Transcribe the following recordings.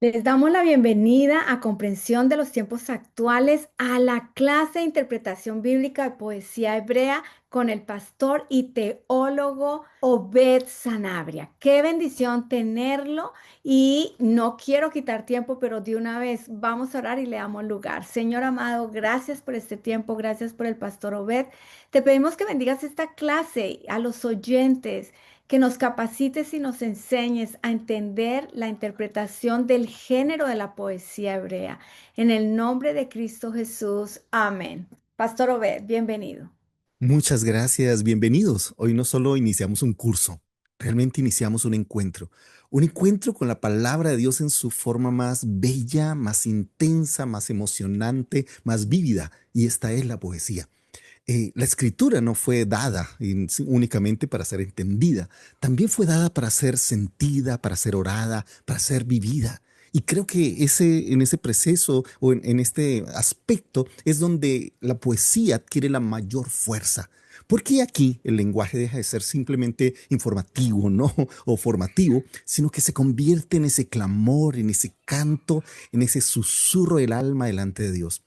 Les damos la bienvenida a Comprensión de los Tiempos Actuales a la clase de interpretación bíblica de poesía hebrea con el pastor y teólogo Obed Sanabria. Qué bendición tenerlo y no quiero quitar tiempo, pero de una vez vamos a orar y le damos lugar. Señor amado, gracias por este tiempo, gracias por el pastor Obed. Te pedimos que bendigas esta clase a los oyentes, que nos capacites y nos enseñes a entender la interpretación del género de la poesía hebrea. En el nombre de Cristo Jesús, amén. Pastor Obed, bienvenido. Muchas gracias, bienvenidos. Hoy no solo iniciamos un curso, realmente iniciamos un encuentro con la palabra de Dios en su forma más bella, más intensa, más emocionante, más vívida, y esta es la poesía. La escritura no fue dada únicamente para ser entendida, también fue dada para ser sentida, para ser orada, para ser vivida. Y creo que en ese proceso o en este aspecto es donde la poesía adquiere la mayor fuerza. Porque aquí el lenguaje deja de ser simplemente informativo, ¿no? O formativo, sino que se convierte en ese clamor, en ese canto, en ese susurro del alma delante de Dios.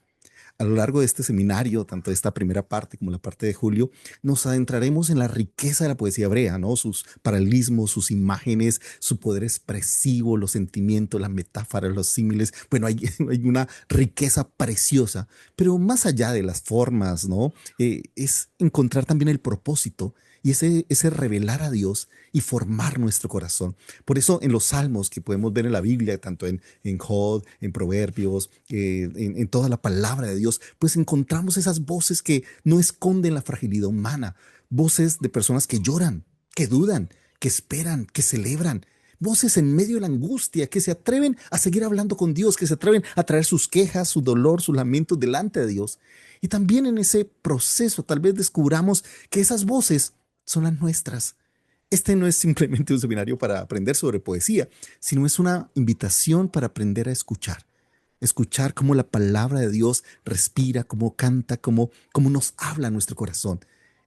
A lo largo de este seminario, tanto de esta primera parte como la parte de julio, nos adentraremos en la riqueza de la poesía hebrea, ¿no? Sus paralelismos, sus imágenes, su poder expresivo, los sentimientos, las metáforas, los símiles. Bueno, hay, hay una riqueza preciosa, pero más allá de las formas, ¿no? Es encontrar también el propósito y ese revelar a Dios y formar nuestro corazón. Por eso en los salmos que podemos ver en la Biblia, tanto en Job, en Proverbios, en toda la palabra de Dios, pues encontramos esas voces que no esconden la fragilidad humana, voces de personas que lloran, que dudan, que esperan, que celebran. Voces en medio de la angustia, que se atreven a seguir hablando con Dios, que se atreven a traer sus quejas, su dolor, sus lamentos delante de Dios. Y también en ese proceso tal vez descubramos que esas voces son las nuestras. Este no es simplemente un seminario para aprender sobre poesía, sino es una invitación para aprender a escuchar. Escuchar cómo la palabra de Dios respira, cómo canta, cómo nos habla a nuestro corazón.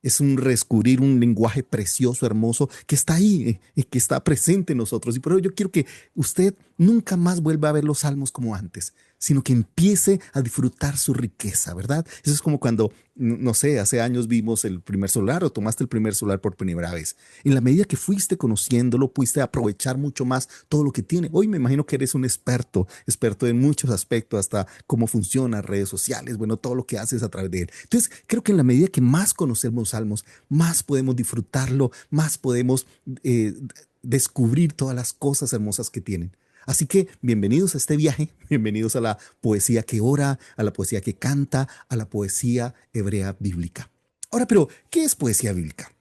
Es un redescubrir un lenguaje precioso, hermoso, que está ahí, que está presente en nosotros. Y por ello yo quiero que usted nunca más vuelva a ver los salmos como antes, sino que empiece a disfrutar su riqueza, ¿verdad? Eso es como cuando, no sé, hace años vimos el primer celular o tomaste el primer celular por primera vez. En la medida que fuiste conociéndolo, pudiste aprovechar mucho más todo lo que tiene. Hoy me imagino que eres un experto, experto en muchos aspectos, hasta cómo funcionan redes sociales, bueno, todo lo que haces a través de él. Entonces, creo que en la medida que más conocemos Salmos, más podemos disfrutarlo, más podemos descubrir todas las cosas hermosas que tienen. Así que bienvenidos a este viaje, bienvenidos a la poesía que ora, a la poesía que canta, a la poesía hebrea bíblica. Ahora, pero, ¿qué es poesía bíblica?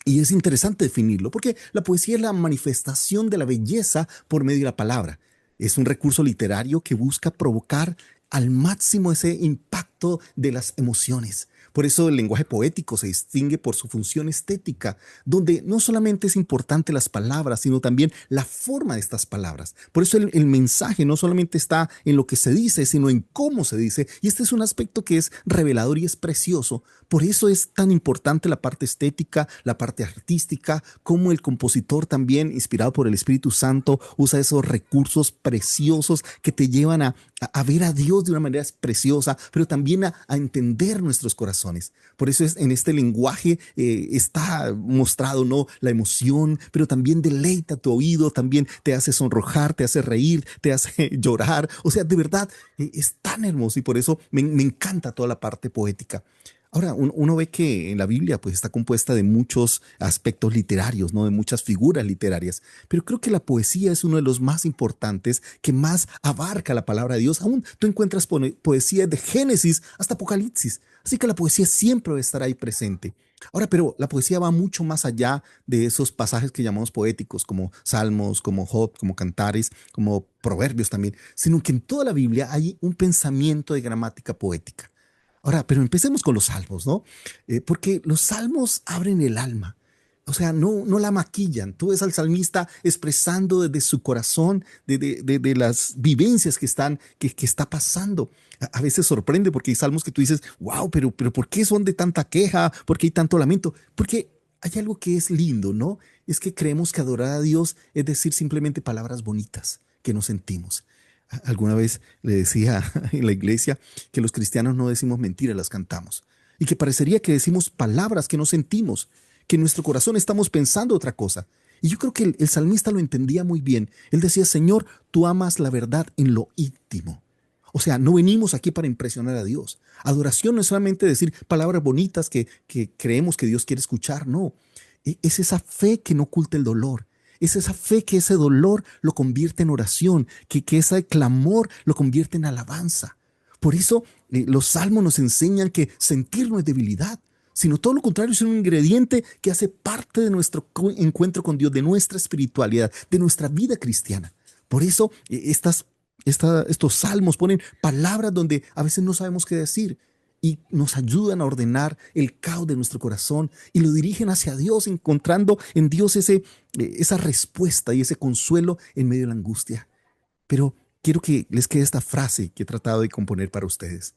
Y es interesante definirlo porque la poesía es la manifestación de la belleza por medio de la palabra. Es un recurso literario que busca provocar al máximo ese impacto de las emociones. Por eso el lenguaje poético se distingue por su función estética, donde no solamente es importante las palabras, sino también la forma de estas palabras. Por eso el mensaje no solamente está en lo que se dice, sino en cómo se dice. Y este es un aspecto que es revelador y es precioso. Por eso es tan importante la parte estética, la parte artística, como el compositor también, inspirado por el Espíritu Santo, usa esos recursos preciosos que te llevan a ver a Dios de una manera preciosa, pero también a entender nuestros corazones. Por eso es, en este lenguaje está mostrado, ¿no?, la emoción, pero también deleita tu oído, también te hace sonrojar, te hace reír, te hace llorar. O sea, de verdad, es tan hermoso y por eso me encanta toda la parte poética. Ahora, uno ve que en la Biblia pues está compuesta de muchos aspectos literarios, ¿no? De muchas figuras literarias, pero creo que la poesía es uno de los más importantes que más abarca la palabra de Dios. Aún tú encuentras poesía de Génesis hasta Apocalipsis, así que la poesía siempre va a estar ahí presente. Ahora, pero la poesía va mucho más allá de esos pasajes que llamamos poéticos, como Salmos, como Job, como Cantares, como Proverbios también, sino que en toda la Biblia hay un pensamiento de gramática poética. Ahora, pero empecemos con los salmos, ¿no? Porque los salmos abren el alma. O sea, no la maquillan. Tú ves al salmista expresando desde su corazón, de las vivencias que está pasando. A veces sorprende porque hay salmos que tú dices, wow, pero ¿por qué son de tanta queja? ¿Por qué hay tanto lamento? Porque hay algo que es lindo, ¿no? Es que creemos que adorar a Dios es decir simplemente palabras bonitas, que no sentimos. Alguna vez le decía en la iglesia que los cristianos no decimos mentiras, las cantamos. Y que parecería que decimos palabras que no sentimos, que en nuestro corazón estamos pensando otra cosa. Y yo creo que el salmista lo entendía muy bien. Él decía, Señor, tú amas la verdad en lo íntimo. O sea, no venimos aquí para impresionar a Dios. Adoración no es solamente decir palabras bonitas que creemos que Dios quiere escuchar, no. Es esa fe que no oculta el dolor. Es esa fe que ese dolor lo convierte en oración, que ese clamor lo convierte en alabanza. Por eso los salmos nos enseñan que sentir no es debilidad, sino todo lo contrario, es un ingrediente que hace parte de nuestro encuentro con Dios, de nuestra espiritualidad, de nuestra vida cristiana. Por eso estos salmos ponen palabras donde a veces no sabemos qué decir y nos ayudan a ordenar el caos de nuestro corazón y lo dirigen hacia Dios, encontrando en Dios esa respuesta y ese consuelo en medio de la angustia. Pero quiero que les quede esta frase que he tratado de componer para ustedes.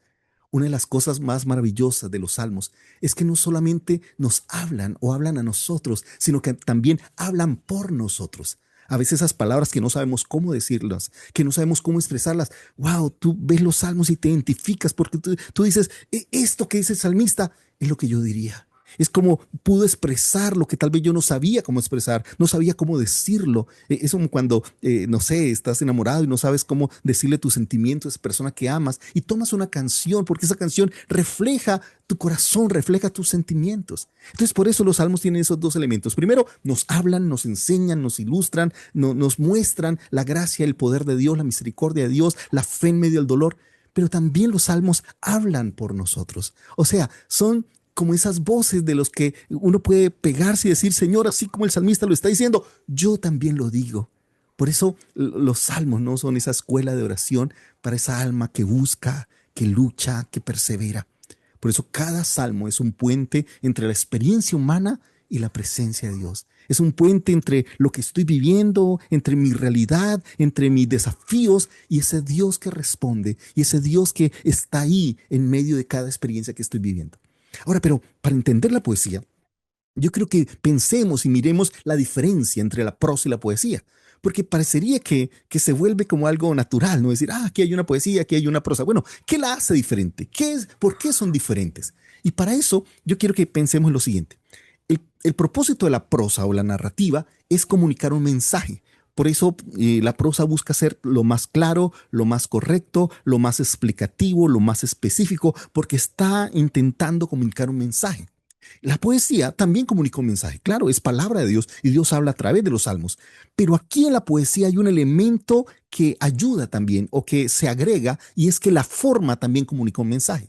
Una de las cosas más maravillosas de los salmos es que no solamente nos hablan o hablan a nosotros, sino que también hablan por nosotros. A veces esas palabras que no sabemos cómo decirlas, que no sabemos cómo expresarlas. Wow, tú ves los salmos y te identificas porque tú dices, esto que dice el salmista es lo que yo diría. Es como pudo expresar lo que tal vez yo no sabía cómo expresar, no sabía cómo decirlo. Es como cuando, no sé, estás enamorado y no sabes cómo decirle tus sentimientos a esa persona que amas y tomas una canción porque esa canción refleja tu corazón, refleja tus sentimientos. Entonces, por eso los salmos tienen esos dos elementos. Primero, nos hablan, nos enseñan, nos ilustran, nos muestran la gracia, el poder de Dios, la misericordia de Dios, la fe en medio del dolor. Pero también los salmos hablan por nosotros. O sea, son como esas voces de los que uno puede pegarse y decir, Señor, así como el salmista lo está diciendo, yo también lo digo. Por eso los salmos no son esa escuela de oración para esa alma que busca, que lucha, que persevera. Por eso cada salmo es un puente entre la experiencia humana y la presencia de Dios. Es un puente entre lo que estoy viviendo, entre mi realidad, entre mis desafíos y ese Dios que responde y ese Dios que está ahí en medio de cada experiencia que estoy viviendo. Ahora, pero para entender la poesía, yo creo que pensemos y miremos la diferencia entre la prosa y la poesía, porque parecería que se vuelve como algo natural, ¿no? Decir, aquí hay una poesía, aquí hay una prosa. Bueno, ¿qué la hace diferente? ¿Por qué son diferentes? Y para eso yo quiero que pensemos en lo siguiente. El propósito de la prosa o la narrativa es comunicar un mensaje. Por eso la prosa busca ser lo más claro, lo más correcto, lo más explicativo, lo más específico, porque está intentando comunicar un mensaje. La poesía también comunica un mensaje, claro, es palabra de Dios y Dios habla a través de los salmos, pero aquí en la poesía hay un elemento que ayuda también o que se agrega y es que la forma también comunica un mensaje.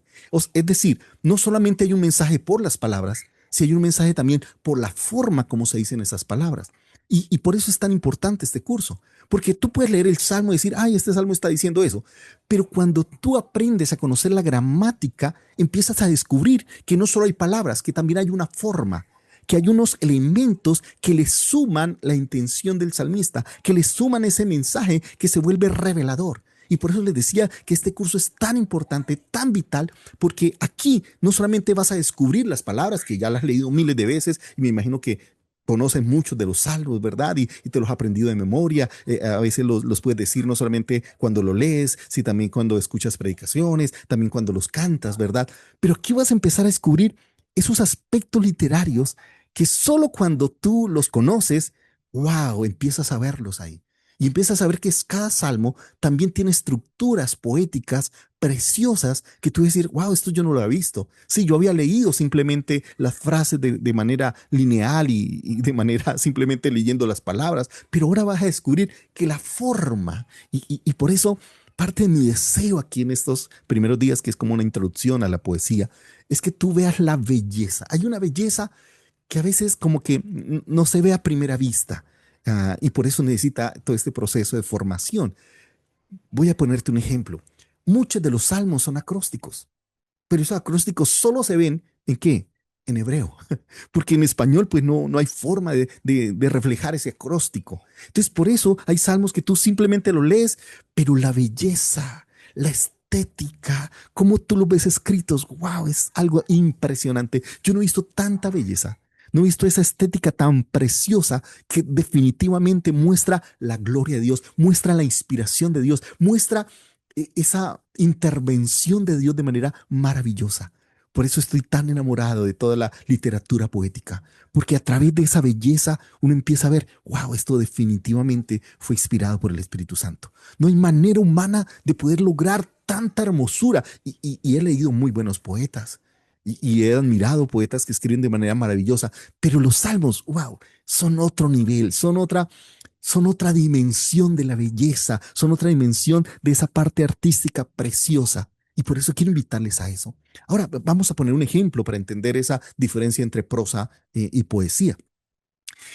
Es decir, no solamente hay un mensaje por las palabras, sino hay un mensaje también por la forma como se dicen esas palabras. Y por eso es tan importante este curso, porque tú puedes leer el salmo y decir, ay, este salmo está diciendo eso, pero cuando tú aprendes a conocer la gramática, empiezas a descubrir que no solo hay palabras, que también hay una forma, que hay unos elementos que le suman la intención del salmista, que le suman ese mensaje que se vuelve revelador. Y por eso les decía que este curso es tan importante, tan vital, porque aquí no solamente vas a descubrir las palabras, que ya las has leído miles de veces, y me imagino que conoces muchos de los salmos, ¿verdad? Y te los has aprendido de memoria. A veces los puedes decir no solamente cuando lo lees, sino también cuando escuchas predicaciones, también cuando los cantas, ¿verdad? Pero aquí vas a empezar a descubrir esos aspectos literarios que solo cuando tú los conoces, wow, empiezas a verlos ahí. Y empiezas a ver que cada salmo también tiene estructuras poéticas preciosas que tú decir, wow, esto yo no lo había visto. Sí, yo había leído simplemente las frases de manera lineal y de manera simplemente leyendo las palabras, pero ahora vas a descubrir que la forma, y por eso parte de mi deseo aquí en estos primeros días, que es como una introducción a la poesía, es que tú veas la belleza. Hay una belleza que a veces como que no se ve a primera vista. Y por eso necesita todo este proceso de formación. Voy a ponerte un ejemplo. Muchos de los salmos son acrósticos, pero esos acrósticos solo se ven ¿en qué? En hebreo, porque en español pues no hay forma de reflejar ese acróstico. Entonces por eso hay salmos que tú simplemente lo lees, pero la belleza, la estética, cómo tú los ves escritos, wow, es algo impresionante. Yo no he visto tanta belleza. No he visto esa estética tan preciosa que definitivamente muestra la gloria de Dios, muestra la inspiración de Dios, muestra esa intervención de Dios de manera maravillosa. Por eso estoy tan enamorado de toda la literatura poética, porque a través de esa belleza uno empieza a ver, wow, esto definitivamente fue inspirado por el Espíritu Santo. No hay manera humana de poder lograr tanta hermosura. Y he leído muy buenos poetas y he admirado poetas que escriben de manera maravillosa, pero los salmos, wow, son otro nivel, son otra dimensión de la belleza, son otra dimensión de esa parte artística preciosa. Y por eso quiero invitarles a eso. Ahora vamos a poner un ejemplo para entender esa diferencia entre prosa y poesía.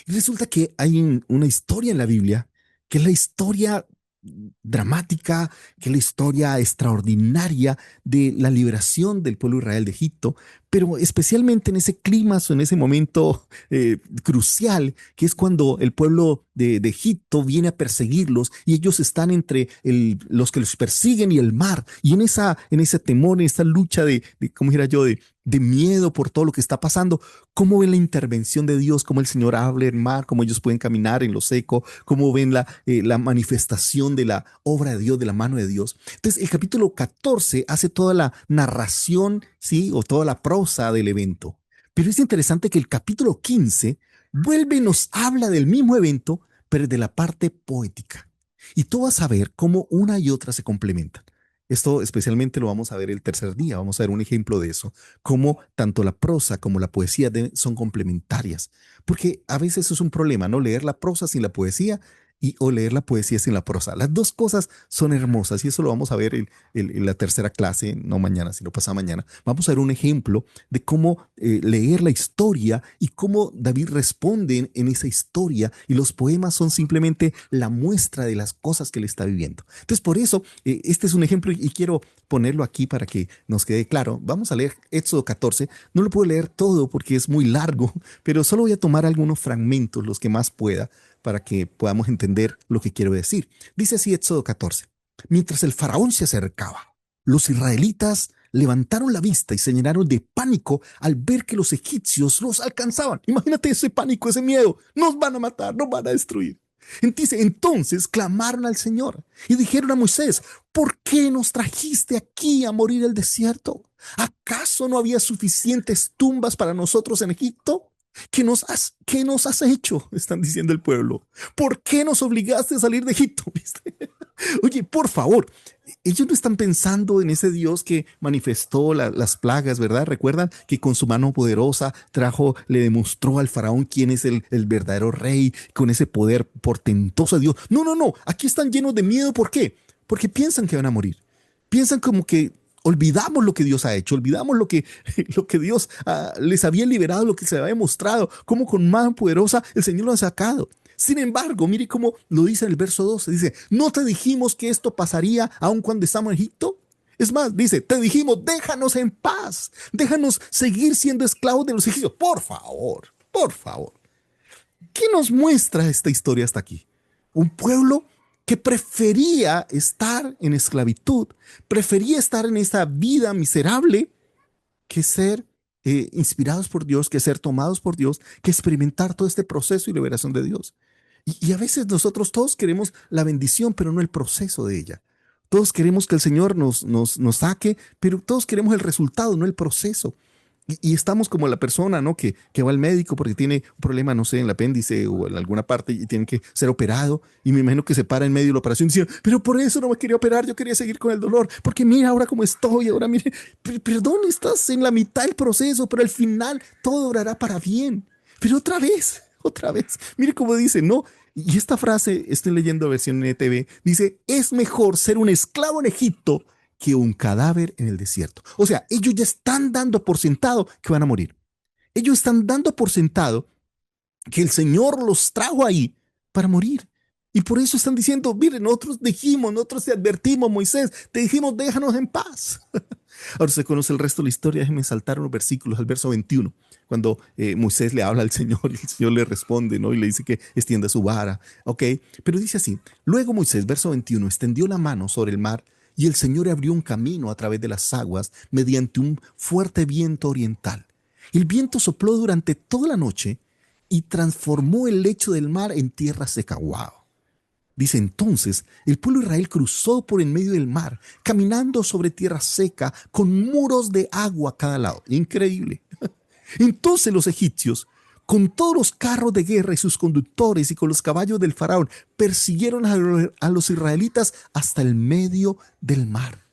Y resulta que hay una historia en la Biblia, que es la historia dramática, que es la historia extraordinaria de la liberación del pueblo de Israel de Egipto, pero especialmente en ese clima o en ese momento crucial, que es cuando el pueblo de Egipto viene a perseguirlos y ellos están entre los que los persiguen y el mar, y en ese temor, en esa lucha ¿cómo dijera yo?, de miedo por todo lo que está pasando. ¿Cómo ven la intervención de Dios? ¿Cómo el Señor habla en mar? ¿Cómo ellos pueden caminar en lo seco? ¿Cómo ven la manifestación de la obra de Dios, de la mano de Dios? Entonces, el capítulo 14 hace toda la narración, ¿sí? O toda la prosa del evento. Pero es interesante que el capítulo 15 vuelve y nos habla del mismo evento, pero de la parte poética. Y tú vas a ver cómo una y otra se complementan. Esto especialmente lo vamos a ver el tercer día, vamos a ver un ejemplo de eso, cómo tanto la prosa como la poesía son complementarias, porque a veces es un problema, ¿no? Leer la prosa sin la poesía o leer la poesía sin la prosa. Las dos cosas son hermosas y eso lo vamos a ver en la tercera clase, no mañana, sino pasado mañana. Vamos a ver un ejemplo de cómo leer la historia y cómo David responde en esa historia, y los poemas son simplemente la muestra de las cosas que él está viviendo. Entonces, por eso, este es un ejemplo y quiero ponerlo aquí para que nos quede claro. Vamos a leer Éxodo 14. No lo puedo leer todo porque es muy largo, pero solo voy a tomar algunos fragmentos, los que más pueda, para que podamos entender lo que quiero decir. Dice así Éxodo 14. Mientras el faraón se acercaba, los israelitas levantaron la vista y se llenaron de pánico al ver que los egipcios los alcanzaban. Imagínate ese pánico, ese miedo. Nos van a matar, nos van a destruir. Entonces clamaron al Señor y dijeron a Moisés: ¿por qué nos trajiste aquí a morir el desierto? ¿Acaso no había suficientes tumbas para nosotros en Egipto? ¿Qué nos has hecho? Están diciendo el pueblo. ¿Por qué nos obligaste a salir de Egipto? ¿Viste? Oye, por favor, ellos no están pensando en ese Dios que manifestó las plagas, ¿verdad? Recuerdan que con su mano poderosa le demostró al faraón quién es el verdadero rey, con ese poder portentoso de Dios. No, no, no, aquí están llenos de miedo. ¿Por qué? Porque piensan que van a morir. Piensan como que olvidamos lo que Dios ha hecho, olvidamos lo que Dios les había liberado, lo que se había mostrado, cómo con mano poderosa el Señor lo ha sacado. Sin embargo, mire cómo lo dice en el verso 12, dice: ¿no te dijimos que esto pasaría aun cuando estamos en Egipto? Es más, dice, te dijimos, déjanos en paz, déjanos seguir siendo esclavos de los egipcios. Por favor, por favor. ¿Qué nos muestra esta historia hasta aquí? Un pueblo que prefería estar en esclavitud, prefería estar en esta vida miserable, que ser inspirados por Dios, que ser tomados por Dios, que experimentar todo este proceso y liberación de Dios. Y a veces nosotros todos queremos la bendición, pero no el proceso de ella. Todos queremos que el Señor nos saque, pero todos queremos el resultado, no el proceso. Y estamos como la persona, ¿no? Que va al médico porque tiene un problema, no sé, en el apéndice o en alguna parte y tiene que ser operado. Y me imagino que se para en medio de la operación diciendo: pero por eso no me quería operar, yo quería seguir con el dolor. Porque mira ahora cómo estoy, ahora mire, perdón, estás en la mitad del proceso, pero al final todo orará para bien. Pero otra vez, mire cómo dice, ¿no? Y esta frase, estoy leyendo versión NTV, dice: es mejor ser un esclavo en Egipto que un cadáver en el desierto. O sea, ellos ya están dando por sentado que van a morir. Ellos están dando por sentado que el Señor los trajo ahí para morir. Y por eso están diciendo: miren, nosotros te advertimos, Moisés, te dijimos, déjanos en paz. Ahora se conoce el resto de la historia. Déjenme saltar unos versículos al verso 21, cuando Moisés le habla al Señor y el Señor le responde, ¿no? Y le dice que extienda su vara. Ok, pero dice así: luego Moisés, verso 21, extendió la mano sobre el mar y el Señor abrió un camino a través de las aguas mediante un fuerte viento oriental. El viento sopló durante toda la noche y transformó el lecho del mar en tierra seca. ¡Wow! Dice entonces, el pueblo de Israel cruzó por en medio del mar, caminando sobre tierra seca, con muros de agua a cada lado. Increíble. Entonces los egipcios, con todos los carros de guerra y sus conductores y con los caballos del faraón, persiguieron a los israelitas hasta el medio del mar.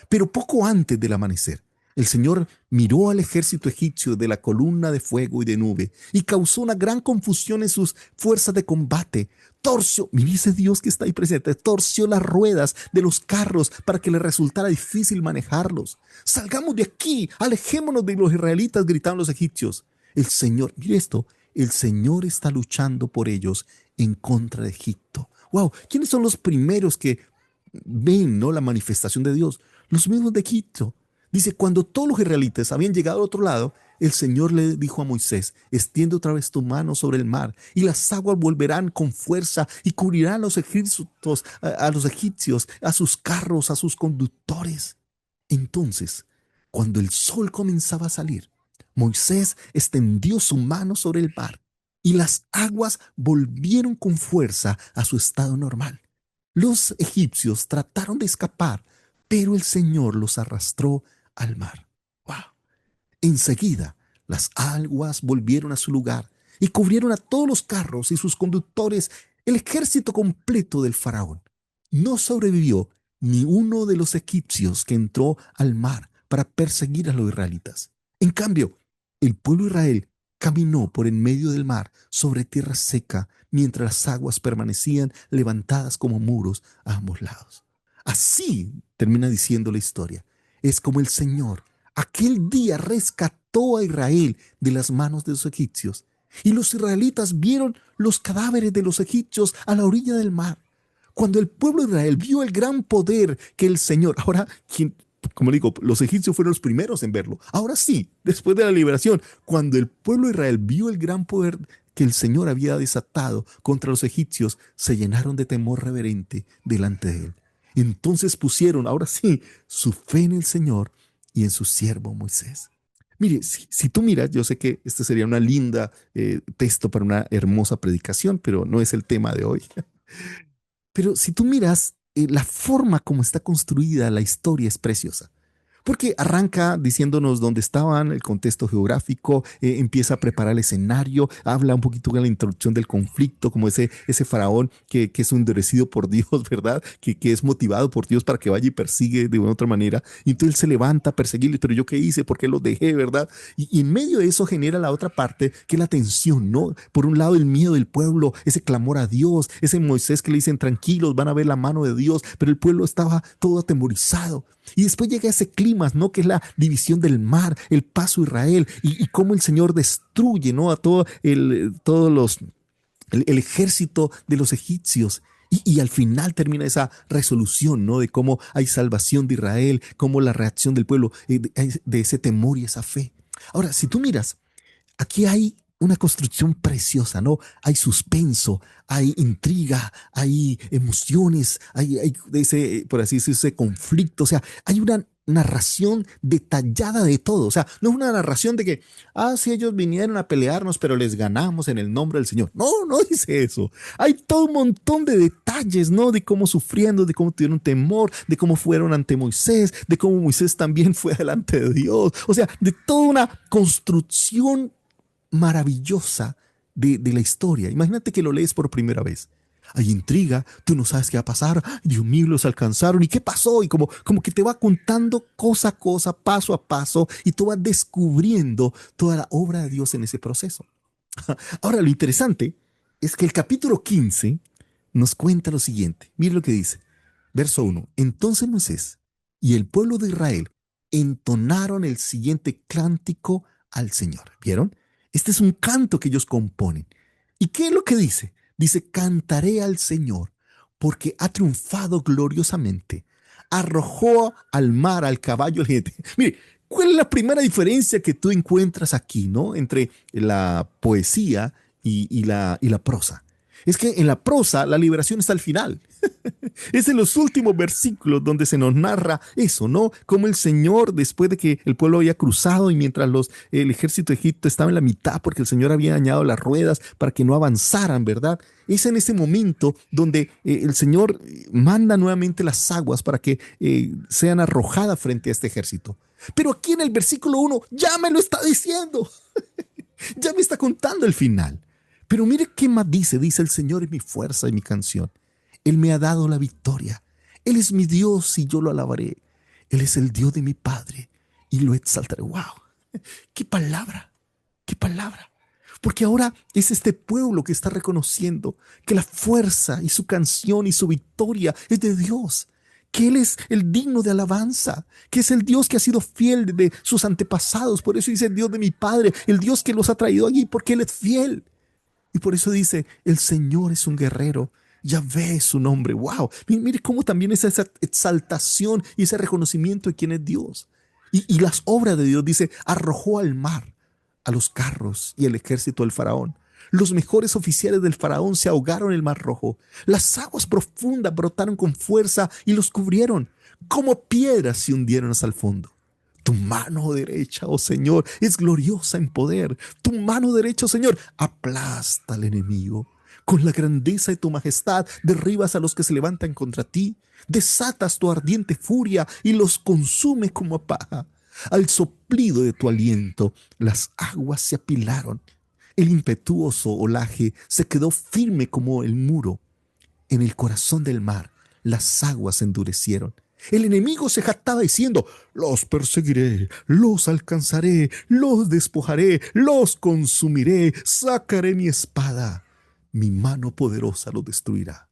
Pero poco antes del amanecer, el Señor miró al ejército egipcio de la columna de fuego y de nube y causó una gran confusión en sus fuerzas de combate. Torció, mire ese Dios que está ahí presente, torció las ruedas de los carros para que le resultara difícil manejarlos. Salgamos de aquí, alejémonos de los israelitas, gritaron los egipcios. El Señor, mire esto, el Señor está luchando por ellos en contra de Egipto. Wow, ¿quiénes son los primeros que ven, ¿no?, la manifestación de Dios? Los mismos de Egipto. Dice, cuando todos los israelitas habían llegado al otro lado, el Señor le dijo a Moisés, extiende otra vez tu mano sobre el mar y las aguas volverán con fuerza y cubrirán a los ejércitos, a los egipcios, a sus carros, a sus conductores. Entonces, cuando el sol comenzaba a salir, Moisés extendió su mano sobre el mar y las aguas volvieron con fuerza a su estado normal. Los egipcios trataron de escapar, pero el Señor los arrastró al mar. ¡Wow! Enseguida, las aguas volvieron a su lugar y cubrieron a todos los carros y sus conductores, el ejército completo del faraón. No sobrevivió ni uno de los egipcios que entró al mar para perseguir a los israelitas. En cambio, el pueblo de Israel caminó por en medio del mar sobre tierra seca mientras las aguas permanecían levantadas como muros a ambos lados. Así termina diciendo la historia. Es como el Señor aquel día rescató a Israel de las manos de los egipcios. Y los israelitas vieron los cadáveres de los egipcios a la orilla del mar. Cuando el pueblo de Israel vio el gran poder que el Señor, ahora, como digo, los egipcios fueron los primeros en verlo. Ahora sí, después de la liberación, cuando el pueblo de Israel vio el gran poder que el Señor había desatado contra los egipcios, se llenaron de temor reverente delante de él. Entonces pusieron, ahora sí, su fe en el Señor y en su siervo Moisés. Mire, si tú miras, yo sé que este sería una linda texto para una hermosa predicación, pero no es el tema de hoy. Pero si tú miras, la forma como está construida la historia es preciosa. Porque arranca diciéndonos dónde estaban, el contexto geográfico, empieza a preparar el escenario, habla un poquito de la introducción del conflicto, como ese faraón que es endurecido por Dios, ¿verdad? Que es motivado por Dios para que vaya y persigue de una otra manera. Y entonces él se levanta a perseguirle, pero yo qué hice, por qué los dejé, ¿verdad? Y en medio de eso genera la otra parte, que es la tensión, ¿no? Por un lado el miedo del pueblo, ese clamor a Dios, ese Moisés que le dicen tranquilos, van a ver la mano de Dios, pero el pueblo estaba todo atemorizado. Y después llega ese clima, ¿no?, que es la división del mar, el paso a Israel y cómo el Señor destruye, ¿no?, a el ejército de los egipcios. Y al final termina esa resolución, ¿no?, de cómo hay salvación de Israel, cómo la reacción del pueblo, de ese temor y esa fe. Ahora, si tú miras, aquí hay una construcción preciosa, ¿no? Hay suspenso, hay intriga, hay emociones, hay ese, por así decirlo, ese conflicto. O sea, hay una narración detallada de todo. O sea, no es una narración de que, sí, ellos vinieron a pelearnos, pero les ganamos en el nombre del Señor. No, no dice eso. Hay todo un montón de detalles, ¿no? De cómo sufriendo, de cómo tuvieron temor, de cómo fueron ante Moisés, de cómo Moisés también fue delante de Dios. O sea, de toda una construcción maravillosa de la historia. Imagínate que lo lees por primera vez. Hay intriga, tú no sabes qué va a pasar. Dios mío, los alcanzaron. ¿Y qué pasó? Y como que te va contando cosa a cosa, paso a paso, y tú vas descubriendo toda la obra de Dios en ese proceso. Ahora, lo interesante es que el capítulo 15 nos cuenta lo siguiente. Mira lo que dice. Verso 1. Entonces Moisés y el pueblo de Israel entonaron el siguiente cántico al Señor. ¿Vieron? Este es un canto que ellos componen. ¿Y qué es lo que dice? Dice, cantaré al Señor porque ha triunfado gloriosamente. Arrojó al mar al caballo al jinete. Mire, ¿cuál es la primera diferencia que tú encuentras aquí, ¿no?, entre la poesía y la prosa? Es que en la prosa la liberación está al final. Es en los últimos versículos donde se nos narra eso, ¿no? Como el Señor, después de que el pueblo había cruzado y mientras el ejército de Egipto estaba en la mitad porque el Señor había dañado las ruedas para que no avanzaran, ¿verdad? Es en ese momento donde el Señor manda nuevamente las aguas para que sean arrojadas frente a este ejército. Pero aquí en el versículo 1 ya me lo está diciendo, ya me está contando el final. Pero mire qué más dice, dice el Señor es mi fuerza y mi canción. Él me ha dado la victoria. Él es mi Dios y yo lo alabaré. Él es el Dios de mi Padre y lo exaltaré. ¡Wow! ¡Qué palabra! ¡Qué palabra! Porque ahora es este pueblo que está reconociendo que la fuerza y su canción y su victoria es de Dios. Que Él es el digno de alabanza, que es el Dios que ha sido fiel de sus antepasados. Por eso dice el Dios de mi Padre, el Dios que los ha traído allí, porque Él es fiel. Y por eso dice, el Señor es un guerrero. Ya ve su nombre. ¡Wow! Mire cómo también es esa exaltación y ese reconocimiento de quién es Dios. Y las obras de Dios, dice, arrojó al mar a los carros y el ejército del faraón. Los mejores oficiales del faraón se ahogaron en el mar rojo. Las aguas profundas brotaron con fuerza y los cubrieron. Como piedras se hundieron hasta el fondo. Tu mano derecha, oh Señor, es gloriosa en poder. Tu mano derecha, oh Señor, aplasta al enemigo. Con la grandeza de tu majestad derribas a los que se levantan contra ti. Desatas tu ardiente furia y los consumes como a paja. Al soplido de tu aliento, las aguas se apilaron. El impetuoso olaje se quedó firme como el muro. En el corazón del mar, las aguas se endurecieron. El enemigo se jactaba diciendo, los perseguiré, los alcanzaré, los despojaré, los consumiré, sacaré mi espada. Mi mano poderosa los destruirá.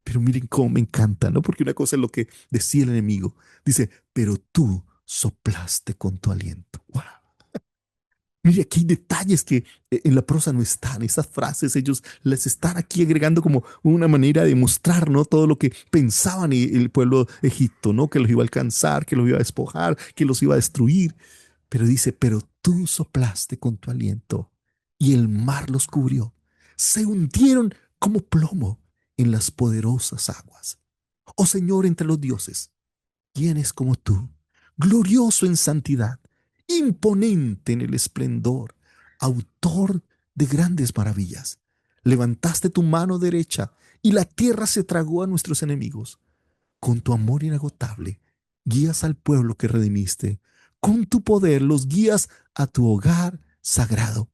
Pero miren cómo me encanta, ¿no? Porque una cosa es lo que decía el enemigo. Dice, pero tú soplaste con tu aliento. ¡Wow! Mire, aquí hay detalles que en la prosa no están. Esas frases ellos les están aquí agregando como una manera de mostrar, ¿no? Todo lo que pensaban el pueblo de Egipto, ¿no? Que los iba a alcanzar, que los iba a despojar, que los iba a destruir. Pero dice, pero tú soplaste con tu aliento y el mar los cubrió. Se hundieron como plomo en las poderosas aguas. Oh Señor entre los dioses, ¿quién es como tú? Glorioso en santidad, imponente en el esplendor, autor de grandes maravillas. Levantaste tu mano derecha y la tierra se tragó a nuestros enemigos. Con tu amor inagotable, guías al pueblo que redimiste. Con tu poder los guías a tu hogar sagrado.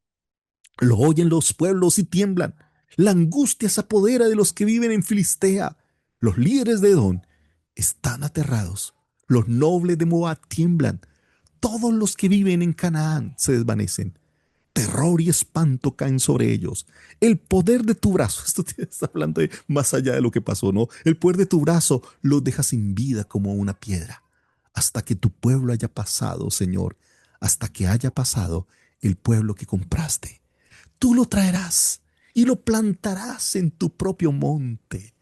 Lo oyen los pueblos y tiemblan. La angustia se apodera de los que viven en Filistea. Los líderes de Edom están aterrados. Los nobles de Moab tiemblan. Todos los que viven en Canaán se desvanecen. Terror y espanto caen sobre ellos. El poder de tu brazo, esto está hablando de más allá de lo que pasó, ¿no? El poder de tu brazo los deja sin vida como una piedra. Hasta que tu pueblo haya pasado, Señor, hasta que haya pasado el pueblo que compraste. Tú lo traerás y lo plantarás en tu propio monte,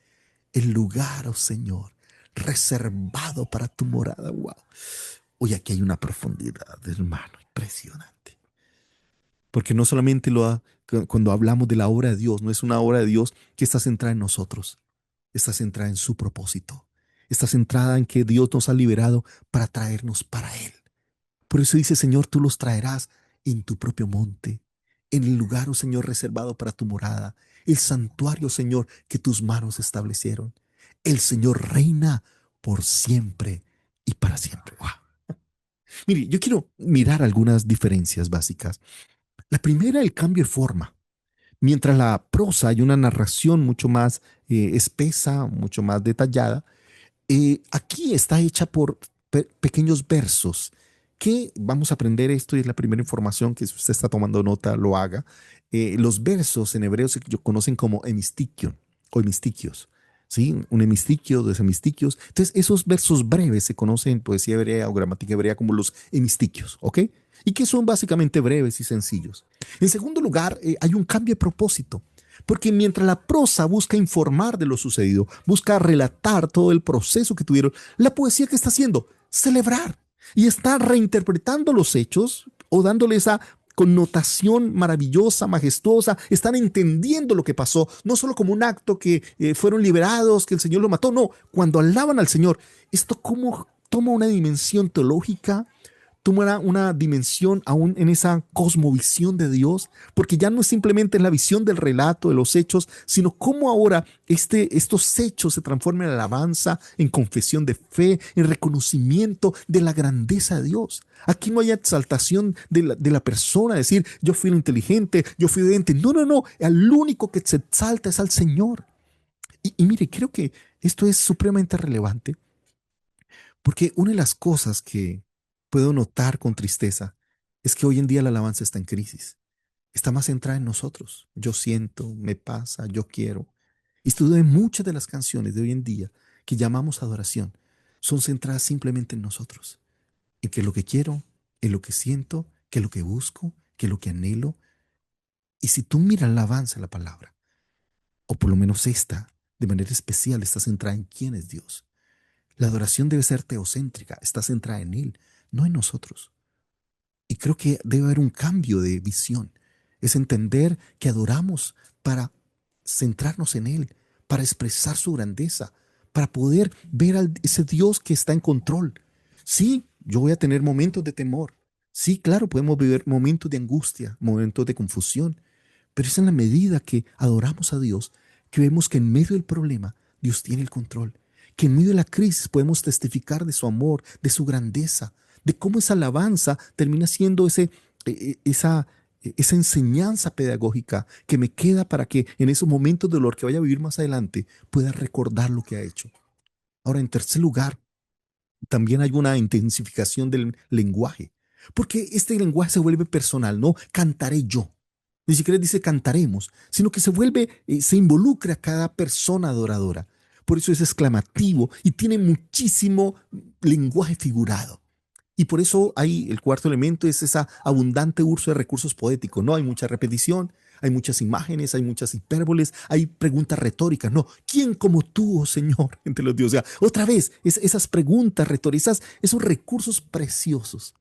el lugar, oh Señor, reservado para tu morada. Wow. Hoy aquí hay una profundidad, hermano, impresionante. Porque no solamente cuando hablamos de la obra de Dios, no es una obra de Dios que está centrada en nosotros, está centrada en su propósito, está centrada en que Dios nos ha liberado para traernos para Él. Por eso dice, Señor, tú los traerás en tu propio monte, en el lugar, oh Señor, reservado para tu morada, el santuario, Señor, que tus manos establecieron. El Señor reina por siempre y para siempre. ¡Wow! Mire, yo quiero mirar algunas diferencias básicas. La primera, el cambio de forma. Mientras la prosa hay una narración mucho más espesa, mucho más detallada, aquí está hecha por pequeños versos que vamos a aprender esto y es la primera información que si usted está tomando nota lo haga. Los versos en hebreo se conocen como hemistiquion o hemistiquios. ¿Sí? Un hemistiquio, dos hemistiquios. Entonces, esos versos breves se conocen en poesía hebrea o gramática hebrea como los hemistiquios, ¿ok? Y que son básicamente breves y sencillos. En segundo lugar, hay un cambio de propósito. Porque mientras la prosa busca informar de lo sucedido, busca relatar todo el proceso que tuvieron, la poesía que está haciendo, celebrar. Y está reinterpretando los hechos o dándole esa connotación maravillosa, majestuosa, están entendiendo lo que pasó, no solo como un acto que fueron liberados, que el Señor lo mató, no, cuando alaban al Señor, esto como toma una dimensión teológica, toma una dimensión aún en esa cosmovisión de Dios, porque ya no es simplemente la visión del relato, de los hechos, sino cómo ahora estos hechos se transforman en alabanza, en confesión de fe, en reconocimiento de la grandeza de Dios. Aquí no hay exaltación de la persona, decir yo fui lo inteligente, yo fui evidente. No, no, no, al único que se exalta es al Señor. Y mire, creo que esto es supremamente relevante porque una de las cosas que puedo notar con tristeza es que hoy en día la alabanza está en crisis. Está más centrada en nosotros. Yo siento, me pasa, yo quiero. Y estudio muchas de las canciones de hoy en día que llamamos adoración son centradas simplemente en nosotros. En que lo que quiero, en lo que siento, que lo que busco, que lo que anhelo. Y si tú miras la alabanza, la palabra, o por lo menos esta, de manera especial, está centrada en quién es Dios. La adoración debe ser teocéntrica, está centrada en Él, no en nosotros. Y creo que debe haber un cambio de visión. Es entender que adoramos para centrarnos en Él, para expresar su grandeza, para poder ver a ese Dios que está en control. Sí, yo voy a tener momentos de temor. Sí, claro, podemos vivir momentos de angustia, momentos de confusión, pero es en la medida que adoramos a Dios que vemos que en medio del problema Dios tiene el control, que en medio de la crisis podemos testificar de su amor, de su grandeza, de cómo esa alabanza termina siendo esa enseñanza pedagógica que me queda para que en esos momentos de dolor que vaya a vivir más adelante pueda recordar lo que ha hecho. Ahora, en tercer lugar, también hay una intensificación del lenguaje, porque este lenguaje se vuelve personal, no cantaré yo. Ni siquiera dice cantaremos, sino que se vuelve, se involucra a cada persona adoradora. Por eso es exclamativo y tiene muchísimo lenguaje figurado. Y por eso hay el cuarto elemento, es esa abundante uso de recursos poéticos. No hay mucha repetición, hay muchas imágenes, hay muchas hipérboles, hay preguntas retóricas. No, ¿quién como tú, oh Señor, entre los dioses? O sea, otra vez, esas preguntas retóricas, esos recursos preciosos.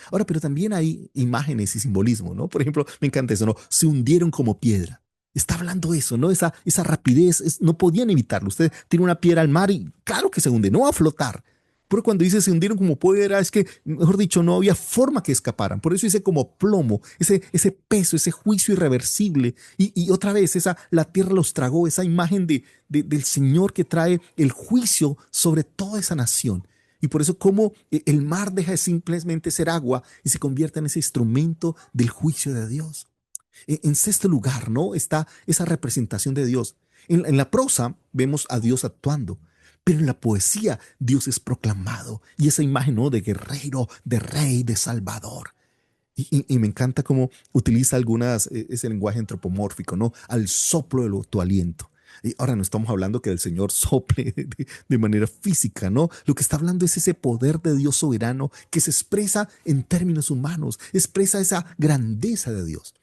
Ahora, pero también hay imágenes y simbolismo, ¿no? Por ejemplo, me encanta eso, ¿no? Se hundieron como piedra. Está hablando eso, ¿no? Esa rapidez, no podían evitarlo. Usted tira una piedra al mar y claro que se hunde, no va a flotar. Pero cuando dice se hundieron como piedra, es que, mejor dicho, no había forma que escaparan. Por eso dice como plomo, ese peso, ese juicio irreversible. Y otra vez, la tierra los tragó, esa imagen del Señor que trae el juicio sobre toda esa nación. Y por eso como el mar deja de simplemente ser agua y se convierte en ese instrumento del juicio de Dios. En sexto lugar, ¿no? Está esa representación de Dios. En la prosa vemos a Dios actuando, pero en la poesía Dios es proclamado. Y esa imagen, ¿no? De guerrero, de rey, de salvador. Y me encanta cómo utiliza ese lenguaje antropomórfico, ¿no? Al soplo de tu aliento. Y ahora no estamos hablando que el Señor sople de manera física, ¿no? Lo que está hablando es ese poder de Dios soberano que se expresa en términos humanos, expresa esa grandeza de Dios.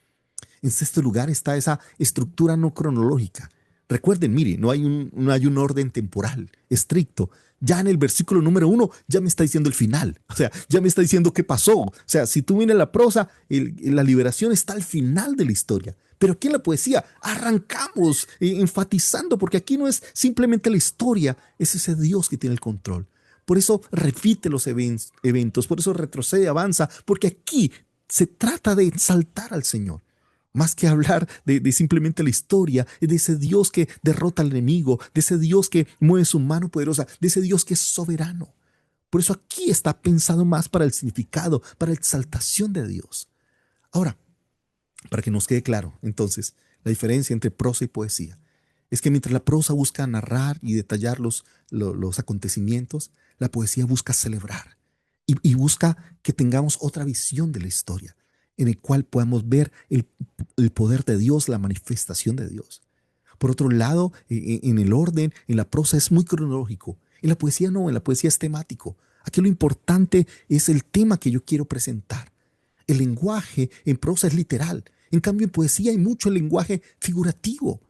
En sexto lugar está esa estructura no cronológica. Recuerden, mire, no hay un orden temporal estricto. Ya en el versículo número 1 ya me está diciendo el final. O sea, ya me está diciendo qué pasó. O sea, si tú miras la prosa, la liberación está al final de la historia. Pero aquí en la poesía arrancamos enfatizando, porque aquí no es simplemente la historia, es ese Dios que tiene el control. Por eso repite los eventos, por eso retrocede, avanza, porque aquí se trata de exaltar al Señor. Más que hablar de simplemente la historia, de ese Dios que derrota al enemigo, de ese Dios que mueve su mano poderosa, de ese Dios que es soberano. Por eso aquí está pensado más para el significado, para la exaltación de Dios. Ahora, para que nos quede claro, entonces, la diferencia entre prosa y poesía es que mientras la prosa busca narrar y detallar los acontecimientos, la poesía busca celebrar y busca que tengamos otra visión de la historia, en el cual podamos ver el poder de Dios, la manifestación de Dios. Por otro lado, en el orden, en la prosa es muy cronológico. En la poesía no, en la poesía es temático. Aquí lo importante es el tema que yo quiero presentar. El lenguaje en prosa es literal. En cambio, en poesía hay mucho lenguaje figurativo.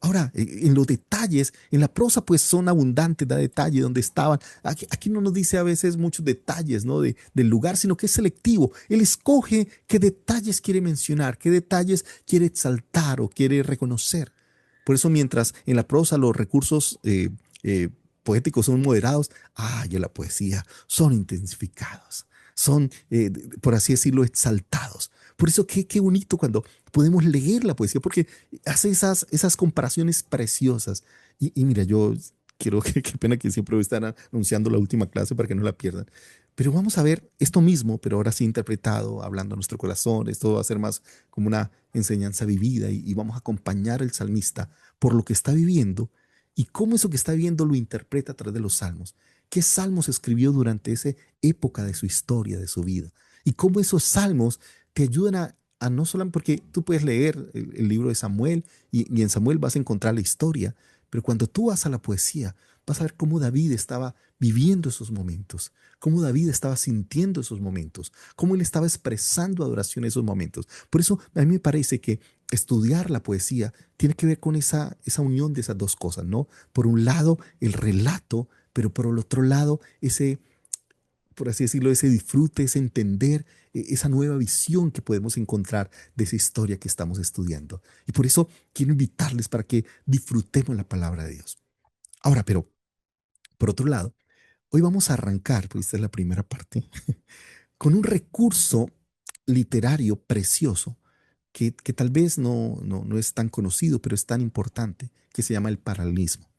Ahora, en los detalles, en la prosa pues son abundantes, da detalle dónde estaban. Aquí no nos dice a veces muchos detalles, ¿no? Del lugar, sino que es selectivo. Él escoge qué detalles quiere mencionar, qué detalles quiere exaltar o quiere reconocer. Por eso mientras en la prosa los recursos eh, poéticos son moderados, y en la poesía son intensificados, son, por así decirlo, exaltados. Por eso qué bonito cuando podemos leer la poesía, porque hace esas comparaciones preciosas. Y mira, yo quiero, qué pena que siempre voy a estar anunciando la última clase para que no la pierdan. Pero vamos a ver esto mismo, pero ahora sí interpretado, hablando a nuestro corazón. Esto va a ser más como una enseñanza vivida y vamos a acompañar al salmista por lo que está viviendo y cómo eso que está viviendo lo interpreta a través de los salmos. ¿Qué salmos escribió durante esa época de su historia, de su vida? Y cómo esos salmos te ayudan a no solamente porque tú puedes leer el libro de Samuel y en Samuel vas a encontrar la historia, pero cuando tú vas a la poesía, vas a ver cómo David estaba viviendo esos momentos, cómo David estaba sintiendo esos momentos, cómo él estaba expresando adoración en esos momentos. Por eso a mí me parece que estudiar la poesía tiene que ver con esa unión de esas dos cosas, ¿no? Por un lado, el relato, pero por el otro lado, ese, por así decirlo, ese disfrute, ese entender, esa nueva visión que podemos encontrar de esa historia que estamos estudiando. Y por eso quiero invitarles para que disfrutemos la palabra de Dios. Ahora, pero por otro lado, hoy vamos a arrancar, pues esta es la primera parte, con un recurso literario precioso que tal vez no es tan conocido, pero es tan importante, que se llama el paralelismo.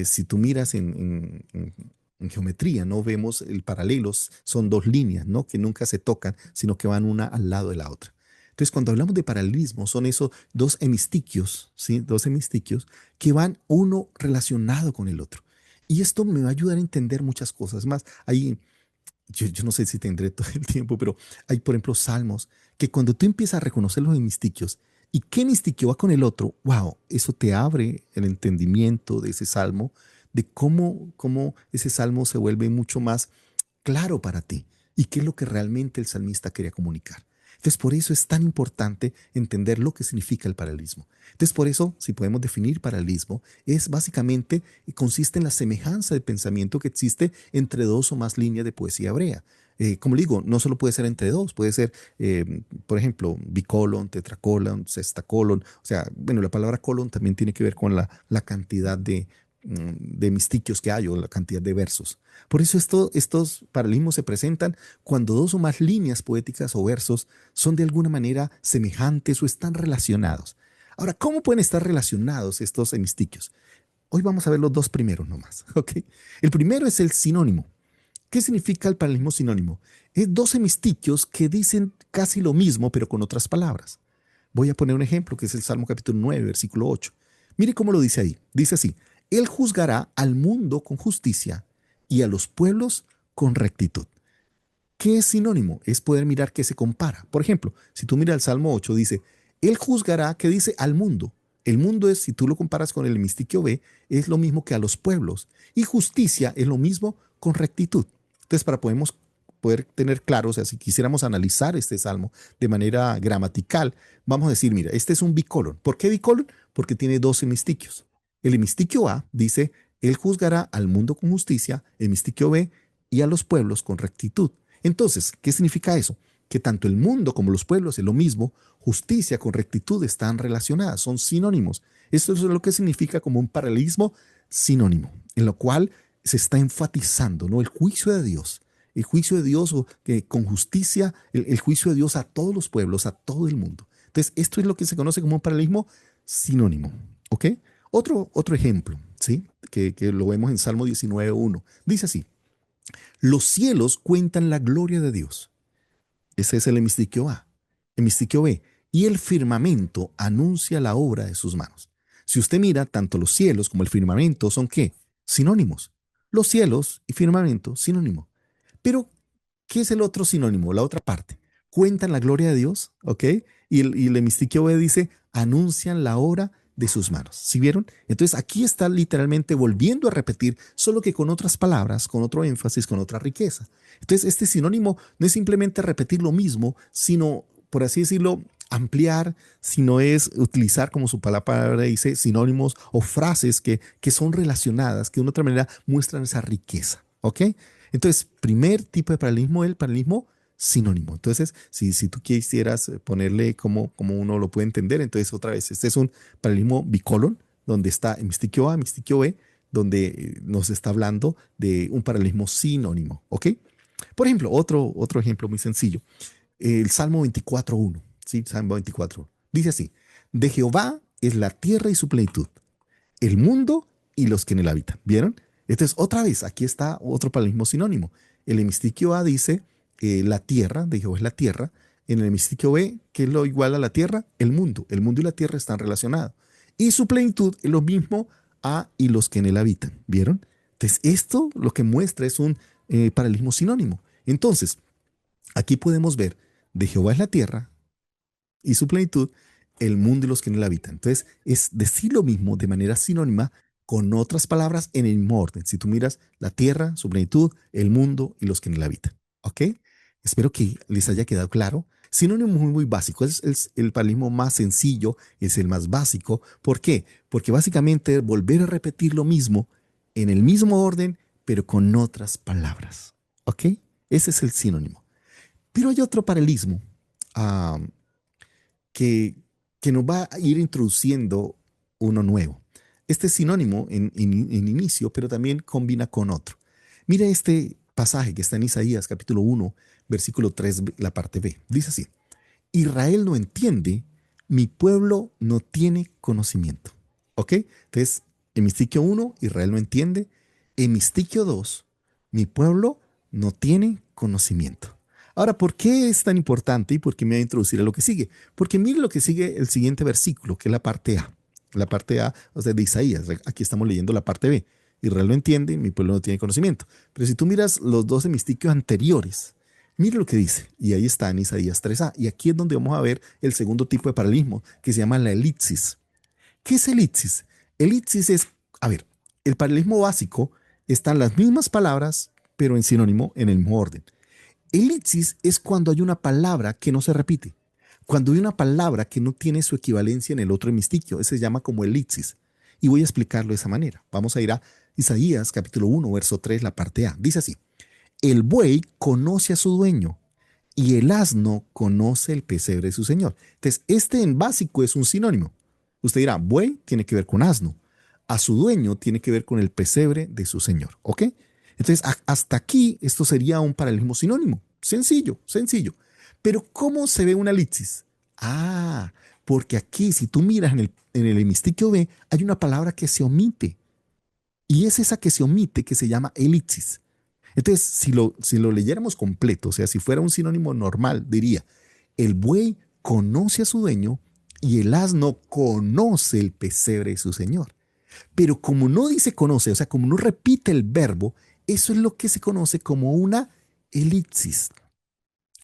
Si tú miras en geometría, ¿no? Vemos el paralelos, son dos líneas, ¿no? Que nunca se tocan, sino que van una al lado de la otra. Entonces, cuando hablamos de paralelismo, son esos dos hemistiquios, ¿sí? Dos hemistiquios que van uno relacionado con el otro. Y esto me va a ayudar a entender muchas cosas más. Yo no sé si tendré todo el tiempo, pero hay, por ejemplo, salmos que cuando tú empiezas a reconocer los hemistiquios y qué mistiquio va con el otro, wow, eso te abre el entendimiento de ese salmo, de cómo ese salmo se vuelve mucho más claro para ti y qué es lo que realmente el salmista quería comunicar. Entonces, por eso es tan importante entender lo que significa el paralelismo. Entonces, por eso, si podemos definir paralelismo, es básicamente, consiste en la semejanza de pensamiento que existe entre dos o más líneas de poesía hebrea. Como le digo, no solo puede ser entre dos, puede ser, por ejemplo, bicolon, tetracolon, sextacolon. O sea, bueno, la palabra colon también tiene que ver con la cantidad de mistiquios que hay o la cantidad de versos. Por eso estos paralelismos se presentan cuando dos o más líneas poéticas o versos son de alguna manera semejantes o están relacionados. Ahora, ¿cómo pueden estar relacionados estos hemistiquios? Hoy vamos a ver los dos primeros nomás, ¿ok? El primero es el sinónimo. ¿Qué significa el paralelismo sinónimo? Es dos hemistiquios que dicen casi lo mismo, pero con otras palabras. Voy a poner un ejemplo que es el Salmo capítulo 9, versículo 8. Mire cómo lo dice ahí. Dice así: Él juzgará al mundo con justicia y a los pueblos con rectitud. ¿Qué es sinónimo? Es poder mirar qué se compara. Por ejemplo, si tú miras el Salmo 8, dice, Él juzgará, ¿qué dice? Al mundo. El mundo es, si tú lo comparas con el hemistiquio B, es lo mismo que a los pueblos. Y justicia es lo mismo con rectitud. Entonces, para poder tener claro, o sea, si quisiéramos analizar este salmo de manera gramatical, vamos a decir, mira, este es un bicolon. ¿Por qué bicolon? Porque tiene dos hemistiquios. El hemistiquio A dice, Él juzgará al mundo con justicia, el hemistiquio B, y a los pueblos con rectitud. Entonces, ¿qué significa eso? Que tanto el mundo como los pueblos es lo mismo, justicia con rectitud están relacionadas, son sinónimos. Esto es lo que significa como un paralelismo sinónimo, en lo cual se está enfatizando, ¿no? El juicio de Dios con justicia, el juicio de Dios a todos los pueblos, a todo el mundo. Entonces, esto es lo que se conoce como un paralelismo sinónimo, ¿ok? Otro ejemplo, ¿sí? Que lo vemos en Salmo 19:1. Dice así: los cielos cuentan la gloria de Dios. Ese es el hemistiquio A. Hemistiquio B. Y el firmamento anuncia la obra de sus manos. Si usted mira, tanto los cielos como el firmamento son ¿qué? Sinónimos. Los cielos y firmamento, sinónimo. Pero, ¿qué es el otro sinónimo? La otra parte. Cuentan la gloria de Dios, ¿ok? Y el hemistiquio B dice, anuncian la obra de sus manos. ¿Sí vieron? Entonces aquí está literalmente volviendo a repetir, solo que con otras palabras, con otro énfasis, con otra riqueza. Entonces este sinónimo no es simplemente repetir lo mismo, sino, por así decirlo, ampliar, sino es utilizar, como su palabra dice, sinónimos o frases que son relacionadas, que de una otra manera muestran esa riqueza. ¿Ok? Entonces, primer tipo de paralelismo, el paralelismo sinónimo. Entonces, si tú quisieras ponerle como uno lo puede entender, entonces otra vez, este es un paralelismo bicolon, donde está hemistiquio A, hemistiquio B, donde nos está hablando de un paralelismo sinónimo. ¿Ok? Por ejemplo, otro ejemplo muy sencillo, el Salmo 24.1, ¿sí? Salmo 24. Dice así: de Jehová es la tierra y su plenitud, el mundo y los que en él habitan. ¿Vieron? Entonces, otra vez, aquí está otro paralelismo sinónimo. El hemistiquio A dice la tierra, de Jehová es la tierra. En el hemistiquio B, ¿qué es lo igual a la tierra? El mundo. El mundo y la tierra están relacionados. Y su plenitud es lo mismo a y los que en él habitan. ¿Vieron? Entonces, esto lo que muestra es un paralelismo sinónimo. Entonces, aquí podemos ver, de Jehová es la tierra y su plenitud, el mundo y los que en él habitan. Entonces, es decir lo mismo de manera sinónima con otras palabras en el mismo orden. Si tú miras la tierra, su plenitud, el mundo y los que en él habitan. ¿Ok? Espero que les haya quedado claro. Sinónimo muy, muy básico. Es el paralelismo más sencillo, es el más básico. ¿Por qué? Porque básicamente es volver a repetir lo mismo en el mismo orden, pero con otras palabras. ¿Ok? Ese es el sinónimo. Pero hay otro paralelismo ah, que, que nos va a ir introduciendo uno nuevo. Este es sinónimo en inicio, pero también combina con otro. Mira este pasaje que está en Isaías capítulo 1, versículo 3, la parte B. Dice así: Israel no entiende, mi pueblo no tiene conocimiento. ¿Ok? Entonces, hemistiquio 1, Israel no entiende. Hemistiquio 2, mi pueblo no tiene conocimiento. Ahora, ¿por qué es tan importante y por qué me voy a introducir a lo que sigue? Porque mire lo que sigue el siguiente versículo, que es la parte A. La parte A, o sea, de Isaías. Aquí estamos leyendo la parte B. Israel no entiende, mi pueblo no tiene conocimiento. Pero si tú miras los dos hemistiquios anteriores, mire lo que dice, y ahí está en Isaías 3a, y aquí es donde vamos a ver el segundo tipo de paralelismo, que se llama la elipsis. ¿Qué es elipsis? Elipsis es, a ver, el paralelismo básico están las mismas palabras, pero en sinónimo en el mismo orden. Elipsis es cuando hay una palabra que no se repite, cuando hay una palabra que no tiene su equivalencia en el otro hemistiquio, ese se llama como elipsis. Y voy a explicarlo de esa manera. Vamos a ir a Isaías capítulo 1, verso 3, la parte A. Dice así: el buey conoce a su dueño y el asno conoce el pesebre de su señor. Entonces, este en básico es un sinónimo. Usted dirá, buey tiene que ver con asno. A su dueño tiene que ver con el pesebre de su señor. ¿Ok? Entonces, hasta aquí esto sería un paralelismo sinónimo. Sencillo, sencillo. Pero ¿cómo se ve una elipsis? Ah, porque aquí, si tú miras en el hemistiquio B, hay una palabra que se omite. Y es esa que se omite que se llama elipsis. Entonces, si lo leyéramos completo, o sea, si fuera un sinónimo normal, diría, el buey conoce a su dueño y el asno conoce el pesebre de su señor. Pero como no dice conoce, o sea, como no repite el verbo, eso es lo que se conoce como una elipsis.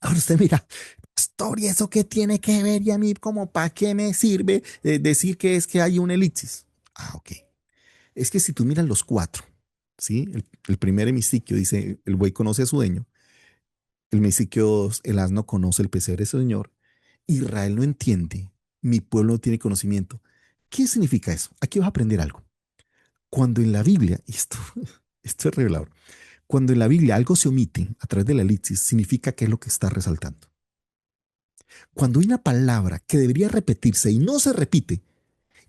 Ahora usted mira, pastor, ¿y eso qué tiene que ver? Y a mí, ¿como para qué me sirve decir que es que hay una elipsis? Ah, ok. Es que si tú miras los cuatro, ¿sí? El primer hemistiquio dice, el buey conoce a su dueño. El hemistiquio 2, el asno conoce el pesebre de su señor. Israel no entiende, mi pueblo no tiene conocimiento. ¿Qué significa eso? Aquí vas a aprender algo. Cuando en la Biblia, y esto, esto es revelador, cuando en la Biblia algo se omite a través de la elipsis, significa que es lo que está resaltando. Cuando hay una palabra que debería repetirse y no se repite,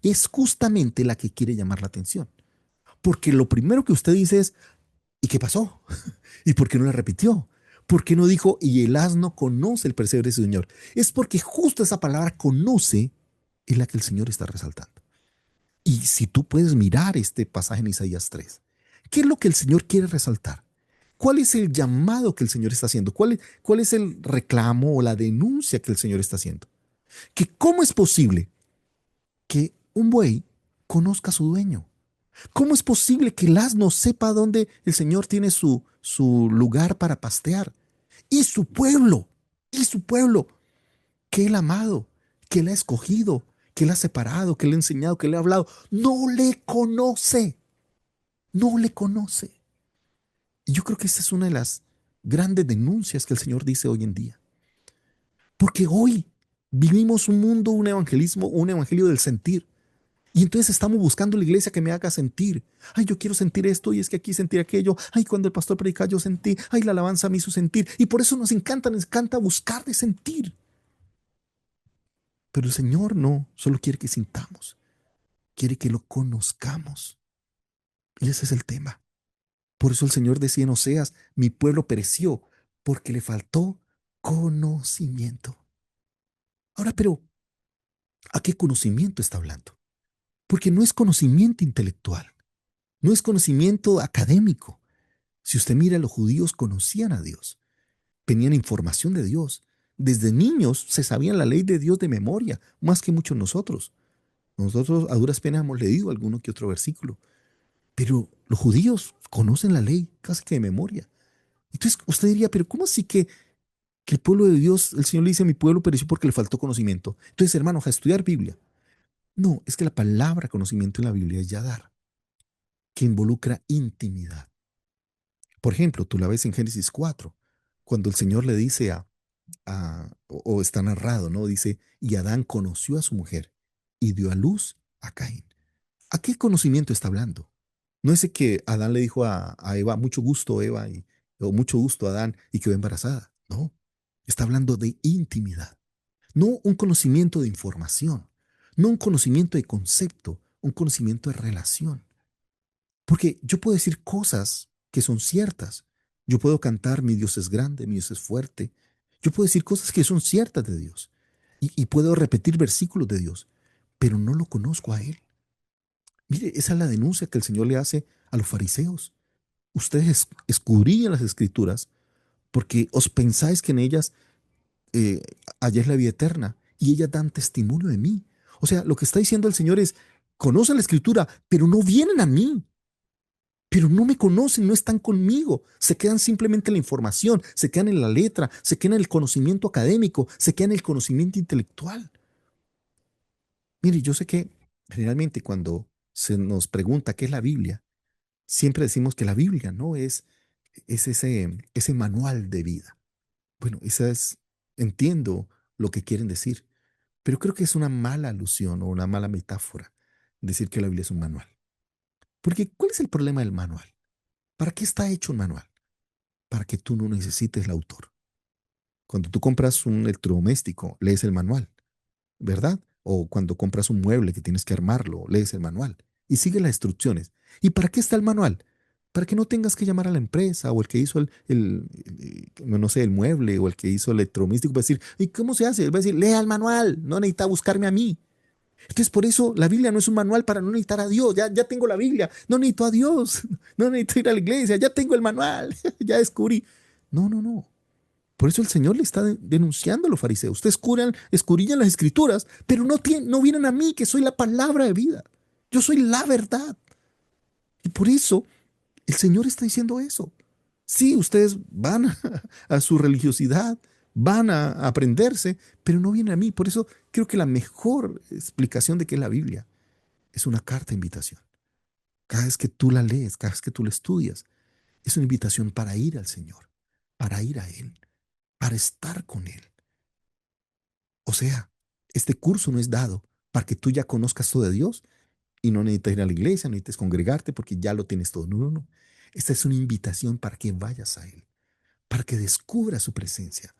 es justamente la que quiere llamar la atención. Porque lo primero que usted dice es, ¿y qué pasó? ¿Y por qué no la repitió? ¿Por qué no dijo, y el asno conoce el pesebre de su señor? Es porque justo esa palabra conoce es la que el Señor está resaltando. Y si tú puedes mirar este pasaje en Isaías 3, ¿qué es lo que el Señor quiere resaltar? ¿Cuál es el llamado que el Señor está haciendo? ¿Cuál es el reclamo o la denuncia que el Señor está haciendo? Que cómo es posible que un buey conozca a su dueño. ¿Cómo es posible que el asno sepa dónde el Señor tiene su lugar para pastear? Y su pueblo, que Él ha amado, que Él ha escogido, que Él ha separado, que Él ha enseñado, que Él ha hablado, no le conoce, no le conoce. Y yo creo que esta es una de las grandes denuncias que el Señor dice hoy en día. Porque hoy Vivimos un mundo, un evangelismo, un evangelio del sentir. Y entonces estamos buscando la iglesia que me haga sentir. Ay, yo quiero sentir esto y es que aquí sentir aquello. Ay, cuando el pastor predica yo sentí. Ay, la alabanza me hizo sentir. Y por eso nos encanta buscar de sentir. Pero el Señor no, solo quiere que sintamos. Quiere que lo conozcamos. Y ese es el tema. Por eso el Señor decía en Oseas, mi pueblo pereció porque le faltó conocimiento. Ahora, pero, ¿a qué conocimiento está hablando? Porque no es conocimiento intelectual, no es conocimiento académico. Si usted mira, los judíos conocían a Dios, tenían información de Dios. Desde niños se sabían la ley de Dios de memoria, más que muchos nosotros. Nosotros a duras penas hemos leído alguno que otro versículo, pero los judíos conocen la ley casi que de memoria. Entonces usted diría, pero ¿cómo así que el pueblo de Dios, el Señor le dice, mi pueblo pereció porque le faltó conocimiento? Entonces, hermanos, a estudiar Biblia. No, es que la palabra conocimiento en la Biblia es yadar, que involucra intimidad. Por ejemplo, tú la ves en Génesis 4, cuando el Señor le dice o está narrado, ¿no? Dice, y Adán conoció a su mujer y dio a luz a Caín. ¿A qué conocimiento está hablando? No es que Adán le dijo a Eva, mucho gusto Eva, o mucho gusto Adán, y quedó embarazada. No, está hablando de intimidad, no un conocimiento de información, no un conocimiento de concepto, un conocimiento de relación. Porque yo puedo decir cosas que son ciertas. Yo puedo cantar, mi Dios es grande, mi Dios es fuerte. Yo puedo decir cosas que son ciertas de Dios. Y puedo repetir versículos de Dios, pero no lo conozco a Él. Mire, esa es la denuncia que el Señor le hace a los fariseos. Ustedes escudriñan las escrituras porque os pensáis que en ellas eh, halláis la vida eterna y ellas dan testimonio de mí. O sea, lo que está diciendo el Señor es, conocen la escritura, pero no vienen a mí. Pero no me conocen, no están conmigo, se quedan simplemente en la información, se quedan en la letra, se quedan en el conocimiento académico, se quedan en el conocimiento intelectual. Mire, yo sé que generalmente cuando se nos pregunta qué es la Biblia, siempre decimos que la Biblia no es ese manual de vida. Bueno, entiendo lo que quieren decir, pero creo que es una mala alusión o una mala metáfora decir que la Biblia es un manual. Porque ¿cuál es el problema del manual? ¿Para qué está hecho un manual? Para que tú no necesites el autor. Cuando tú compras un electrodoméstico, lees el manual, ¿verdad? O cuando compras un mueble que tienes que armarlo, lees el manual y sigues las instrucciones. ¿Y para qué está el manual? Para que no tengas que llamar a la empresa o el que hizo no sé, el mueble o el que hizo el electrodoméstico para decir, ¿y cómo se hace? Él va a decir, lea el manual, no necesita buscarme a mí. Entonces, por eso la Biblia no es un manual para no necesitar a Dios. Ya tengo la Biblia, no necesito a Dios, no necesito ir a la iglesia, ya tengo el manual, ya descubrí. No, no, no. Por eso el Señor le está denunciando a los fariseos. Ustedes escudriñan las escrituras, pero no vienen a mí, que soy la palabra de vida. Yo soy la verdad. Y por eso el Señor está diciendo eso. Sí, ustedes van a su religiosidad, van a aprenderse, pero no vienen a mí. Por eso creo que la mejor explicación de qué es la Biblia es una carta de invitación. Cada vez que tú la lees, cada vez que tú la estudias, es una invitación para ir al Señor, para ir a Él, para estar con Él. O sea, este curso no es dado para que tú ya conozcas todo de Dios y no necesitas ir a la iglesia, no necesitas congregarte porque ya lo tienes todo. No, no, no. Esta es una invitación para que vayas a Él, para que descubras su presencia,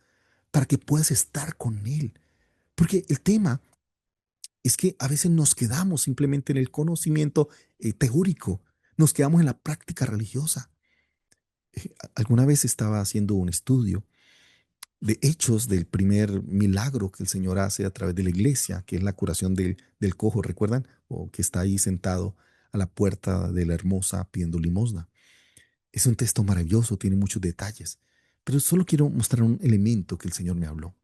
para que puedas estar con Él. Porque el tema es que a veces nos quedamos simplemente en el conocimiento teórico, nos quedamos en la práctica religiosa. Alguna vez estaba haciendo un estudio de hechos del primer milagro que el Señor hace a través de la iglesia, que es la curación del cojo, ¿recuerdan? O que está ahí sentado a la puerta de la hermosa pidiendo limosna. Es un texto maravilloso, tiene muchos detalles, pero solo quiero mostrar un elemento que el Señor me habló.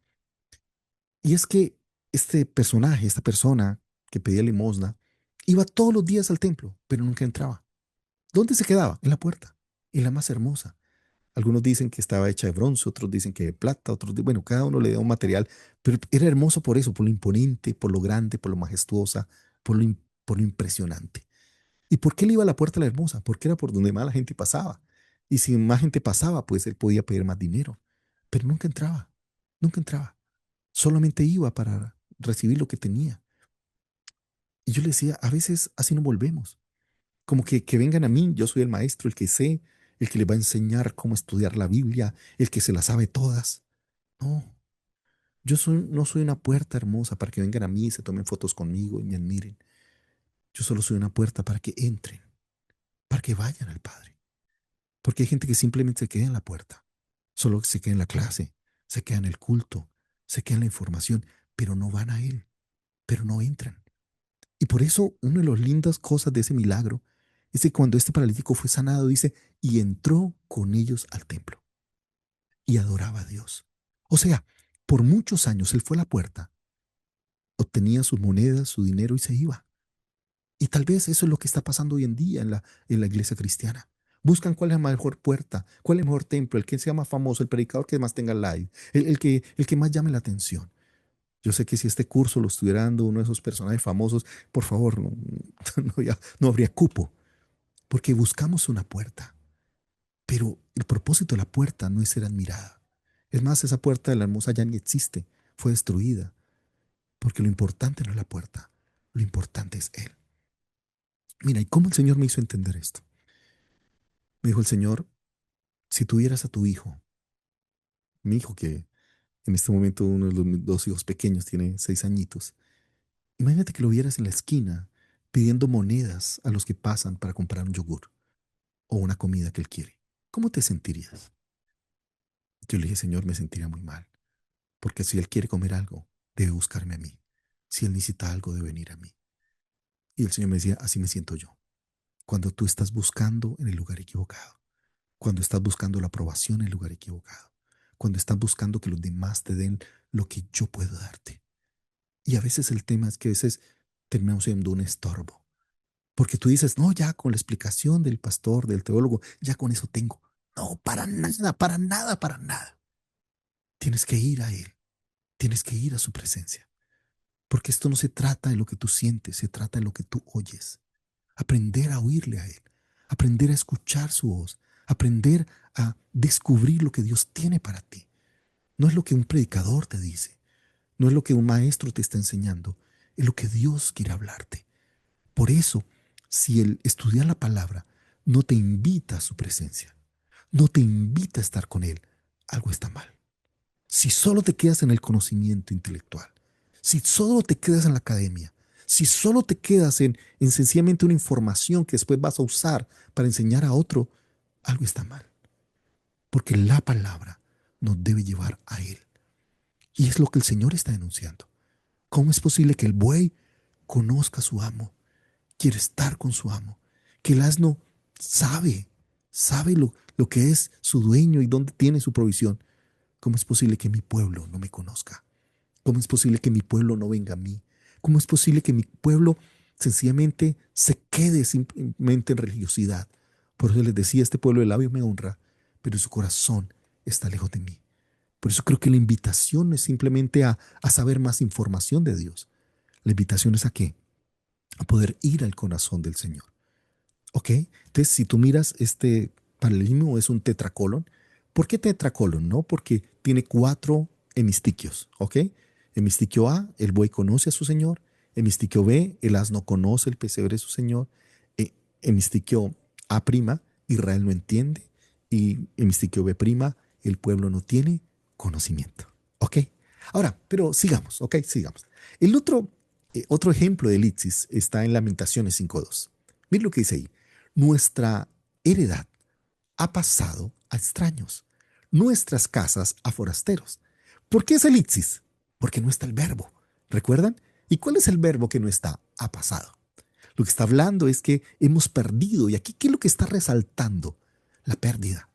Y es que este personaje, esta persona que pedía limosna, iba todos los días al templo, pero nunca entraba. ¿Dónde se quedaba? En la puerta, en la más hermosa. Algunos dicen que estaba hecha de bronce, otros dicen que de plata, bueno, cada uno le da un material, pero era hermoso por eso, por lo imponente, por lo grande, por lo majestuosa, por lo impresionante. ¿Y por qué él iba a la puerta de la hermosa? Porque era por donde más la gente pasaba. Y si más gente pasaba, pues él podía pedir más dinero. Pero nunca entraba, nunca entraba. solamente iba para recibir lo que tenía. Y yo le decía, a veces así no volvemos. Como que vengan a mí, yo soy el maestro, el que sé, el que les va a enseñar cómo estudiar la Biblia, el que se la sabe todas. No, no soy una puerta hermosa para que vengan a mí y se tomen fotos conmigo y me admiren. Yo solo soy una puerta para que entren, para que vayan al Padre. Porque hay gente que simplemente se queda en la puerta, solo se queda en la clase, se queda en el culto, se queda en la información, pero no van a Él, pero no entran. Y por eso una de las lindas cosas de ese milagro es que cuando este paralítico fue sanado, dice, y entró con ellos al templo y adoraba a Dios. O sea, por muchos años él fue a la puerta, obtenía sus monedas, su dinero y se iba. Y tal vez eso es lo que está pasando hoy en día en la iglesia cristiana. Buscan cuál es la mejor puerta, cuál es el mejor templo, el que sea más famoso, el predicador que más tenga like, el que más llame la atención. Yo sé que si este curso lo estuviera dando uno de esos personajes famosos, por favor, no, no habría cupo, porque buscamos una puerta. Pero el propósito de la puerta no es ser admirada. Es más, esa puerta de la hermosa ya ni existe, fue destruida, porque lo importante no es la puerta, lo importante es Él. Mira, ¿y cómo el Señor me hizo entender esto? Me dijo el Señor, si tuvieras a tu hijo, mi hijo que en este momento uno de los dos hijos pequeños tiene 6 añitos, imagínate que lo vieras en la esquina pidiendo monedas a los que pasan para comprar un yogur o una comida que él quiere. ¿Cómo te sentirías? Yo le dije, Señor, me sentiría muy mal, porque si él quiere comer algo, debe buscarme a mí. Si él necesita algo, debe venir a mí. Y el Señor me decía, así me siento yo. Cuando tú estás buscando en el lugar equivocado, cuando estás buscando la aprobación en el lugar equivocado, cuando estás buscando que los demás te den lo que yo puedo darte. Y a veces el tema es que a veces terminamos siendo un estorbo. Porque tú dices, no, ya con la explicación del pastor, del teólogo, ya con eso tengo. No, para nada, para nada, para nada. Tienes que ir a Él, tienes que ir a su presencia. Porque esto no se trata de lo que tú sientes, se trata de lo que tú oyes. Aprender a oírle a Él, aprender a escuchar su voz, aprender a descubrir lo que Dios tiene para ti. No es lo que un predicador te dice, no es lo que un maestro te está enseñando, es lo que Dios quiere hablarte. Por eso, si el estudiar la palabra no te invita a su presencia, no te invita a estar con Él, algo está mal. Si solo te quedas en el conocimiento intelectual, si solo te quedas en la academia, si solo te quedas en sencillamente una información que después vas a usar para enseñar a otro, algo está mal. Porque la palabra nos debe llevar a Él. Y es lo que el Señor está denunciando. ¿Cómo es posible que el buey conozca a su amo, quiere estar con su amo, que el asno sabe, sabe lo que es su dueño y dónde tiene su provisión? ¿Cómo es posible que mi pueblo no me conozca? ¿Cómo es posible que mi pueblo no venga a mí? ¿Cómo es posible que mi pueblo sencillamente se quede simplemente en religiosidad? Por eso les decía, este pueblo de labios me honra, pero su corazón está lejos de mí. Por eso creo que la invitación no es simplemente a saber más información de Dios. La invitación es a qué? A poder ir al corazón del Señor. ¿Ok? Entonces, si tú miras este paralelismo, es un tetracolon. ¿Por qué tetracolon? No, porque tiene 4 hemistiquios. ¿Ok? Hemistiquio A, el buey conoce a su Señor. Hemistiquio B, el asno conoce el pesebre de su Señor. Hemistiquio A', Israel no entiende. Y hemistiquio B', el pueblo no tiene conocimiento. ¿Ok? Ahora, pero sigamos, ¿ok? Sigamos. El otro ejemplo de elipsis está en Lamentaciones 5:2. Mira lo que dice ahí. Nuestra heredad ha pasado a extraños, nuestras casas a forasteros. ¿Por qué es elipsis? Porque no está el verbo. ¿Recuerdan? ¿Y cuál es el verbo que no está? Ha pasado. Lo que está hablando es que hemos perdido. ¿Y aquí qué es lo que está resaltando? La pérdida.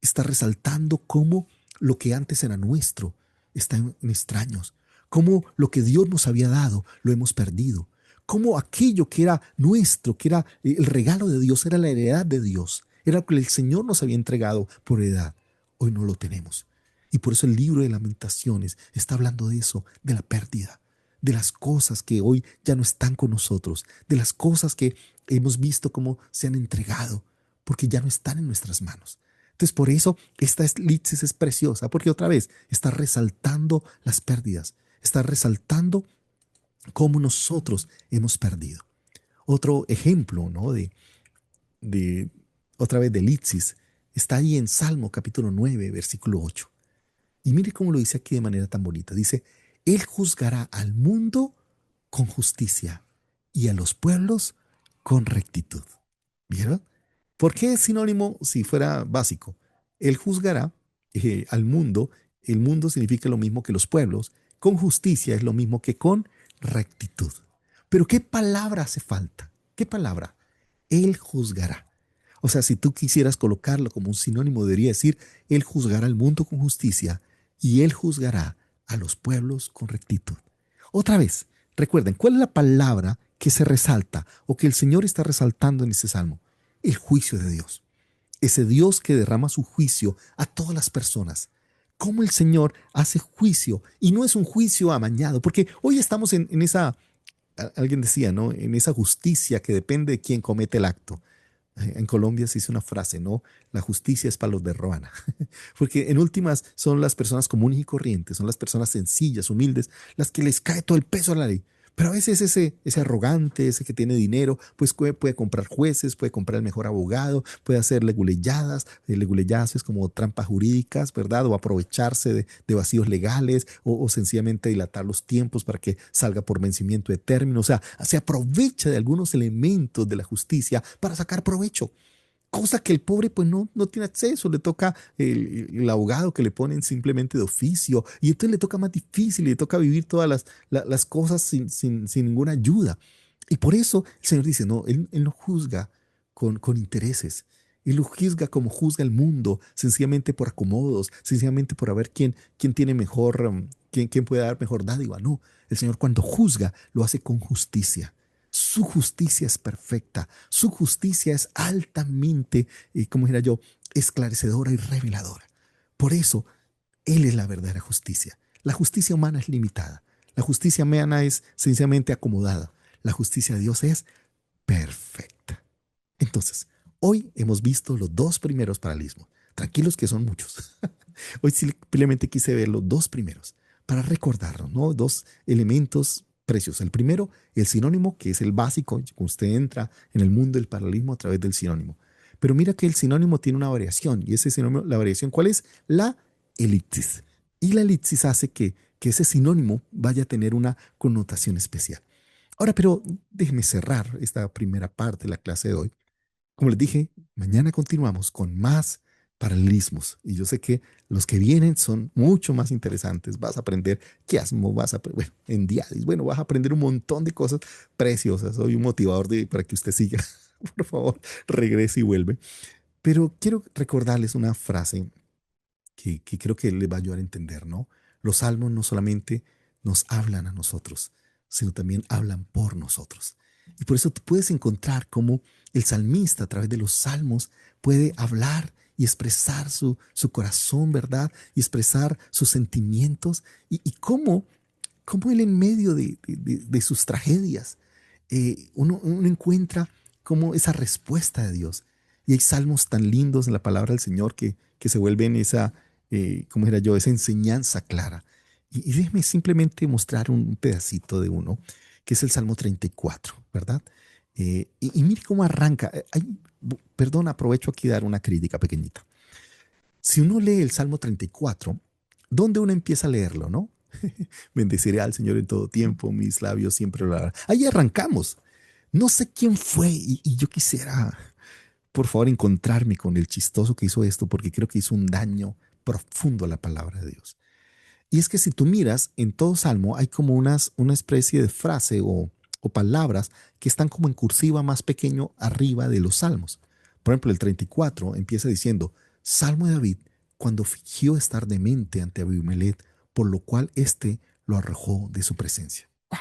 Está resaltando cómo lo que antes era nuestro está en extraños. Cómo lo que Dios nos había dado lo hemos perdido. Cómo aquello que era nuestro, que era el regalo de Dios, era la heredad de Dios. Era lo que el Señor nos había entregado por heredad. Hoy no lo tenemos. Y por eso el libro de Lamentaciones está hablando de eso, de la pérdida, de las cosas que hoy ya no están con nosotros, de las cosas que hemos visto cómo se han entregado, porque ya no están en nuestras manos, Entonces, por eso esta elipsis es preciosa, porque otra vez está resaltando las pérdidas, está resaltando cómo nosotros hemos perdido. Otro ejemplo, ¿no? de otra vez de elipsis está ahí en Salmo capítulo 9, versículo 8. Y mire cómo lo dice aquí de manera tan bonita. Dice, Él juzgará al mundo con justicia y a los pueblos con rectitud. ¿Vieron? ¿Por qué es sinónimo si fuera básico? Él juzgará al mundo. El mundo significa lo mismo que los pueblos. Con justicia es lo mismo que con rectitud. Pero ¿qué palabra hace falta? ¿Qué palabra? Él juzgará. O sea, si tú quisieras colocarlo como un sinónimo, debería decir, Él juzgará al mundo con justicia y Él juzgará a los pueblos con rectitud. Otra vez, recuerden, ¿cuál es la palabra que se resalta o que el Señor está resaltando en este salmo? El juicio de Dios. Ese Dios que derrama su juicio a todas las personas. Cómo el Señor hace juicio y no es un juicio amañado, porque hoy estamos en esa, alguien decía, ¿no? En esa justicia que depende de quién comete el acto. En Colombia se dice una frase, ¿no? La justicia es para los de Ruana. Porque en últimas son las personas comunes y corrientes, son las personas sencillas, humildes, las que les cae todo el peso a la ley. Pero a veces ese arrogante, ese que tiene dinero, pues puede comprar jueces, puede comprar el mejor abogado, puede hacer leguleyadas. Leguleyadas es como trampas jurídicas, ¿verdad? O aprovecharse de vacíos legales o sencillamente dilatar los tiempos para que salga por vencimiento de término. O sea, se aprovecha de algunos elementos de la justicia para sacar provecho. Cosa que el pobre pues no tiene acceso, le toca el abogado que le ponen simplemente de oficio y entonces le toca más difícil y le toca vivir todas las cosas sin ninguna ayuda. Y por eso el Señor dice, no, Él no juzga con intereses. Él lo juzga como juzga el mundo, sencillamente por acomodos, sencillamente por ver quién tiene mejor, quién puede dar mejor dádiva. No, el Señor cuando juzga lo hace con justicia. Su justicia es perfecta, su justicia es altamente, como dijera yo, esclarecedora y reveladora. Por eso, Él es la verdadera justicia. La justicia humana es limitada, la justicia humana es sencillamente acomodada, la justicia de Dios es perfecta. Entonces, hoy hemos visto los dos primeros paralelismos. Tranquilos que son muchos. Hoy simplemente quise ver los dos primeros para recordarnos, ¿no? Dos elementos precios. El primero, el sinónimo, que es el básico. Usted entra en el mundo del paralelismo a través del sinónimo. Pero mira que el sinónimo tiene una variación. Y ese sinónimo, la variación, ¿cuál es? La elipsis. Y la elipsis hace que ese sinónimo vaya a tener una connotación especial. Ahora, pero déjeme cerrar esta primera parte de la clase de hoy. Como les dije, mañana continuamos con más paralelismos. Y yo sé que los que vienen son mucho más interesantes. Vas a aprender quiasmo, bueno, en diadis, bueno, vas a aprender un montón de cosas preciosas. Soy un motivador para que usted siga. Por favor, regrese y vuelve. Pero quiero recordarles una frase que creo que les va a ayudar a entender, ¿no? Los salmos no solamente nos hablan a nosotros, sino también hablan por nosotros. Y por eso tú puedes encontrar cómo el salmista a través de los salmos puede hablar y expresar su corazón, ¿verdad? Y expresar sus sentimientos y cómo él en medio de sus tragedias, uno encuentra como esa respuesta de Dios. Y hay salmos tan lindos en la palabra del Señor que se vuelven esa, como era yo, esa enseñanza clara. Y déjeme simplemente mostrar un pedacito de uno, que es el Salmo 34, ¿verdad? Y mire cómo arranca. Perdón, aprovecho aquí de dar una crítica pequeñita. Si uno lee el Salmo 34, ¿dónde uno empieza a leerlo, no? Bendeciré al Señor en todo tiempo, mis labios siempre lo harán. Ahí arrancamos. No sé quién fue y yo quisiera, por favor, encontrarme con el chistoso que hizo esto porque creo que hizo un daño profundo a la palabra de Dios. Y es que si tú miras, en todo salmo hay como una especie de frase o palabras que están como en cursiva más pequeño arriba de los salmos. Por ejemplo, el 34 empieza diciendo, Salmo de David, cuando fingió estar demente ante Abimelech, por lo cual éste lo arrojó de su presencia. ¡Wow!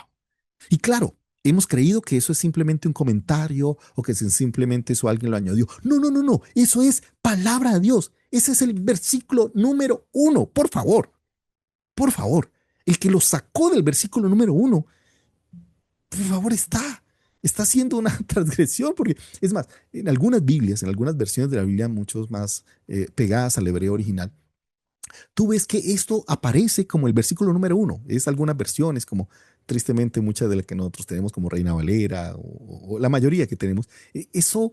Y claro, hemos creído que eso es simplemente un comentario o que simplemente eso alguien lo añadió. No, no, no, no. Eso es palabra de Dios. Ese es el versículo número 1. Por favor. Por favor, el que lo sacó del versículo número 1, por favor está. Está haciendo una transgresión, porque es más, en algunas Biblias, en algunas versiones de la Biblia, muchos más pegadas al hebreo original, tú ves que esto aparece como el versículo número uno. Es algunas versiones, como tristemente muchas de las que nosotros tenemos, como Reina Valera, o la mayoría que tenemos. Eso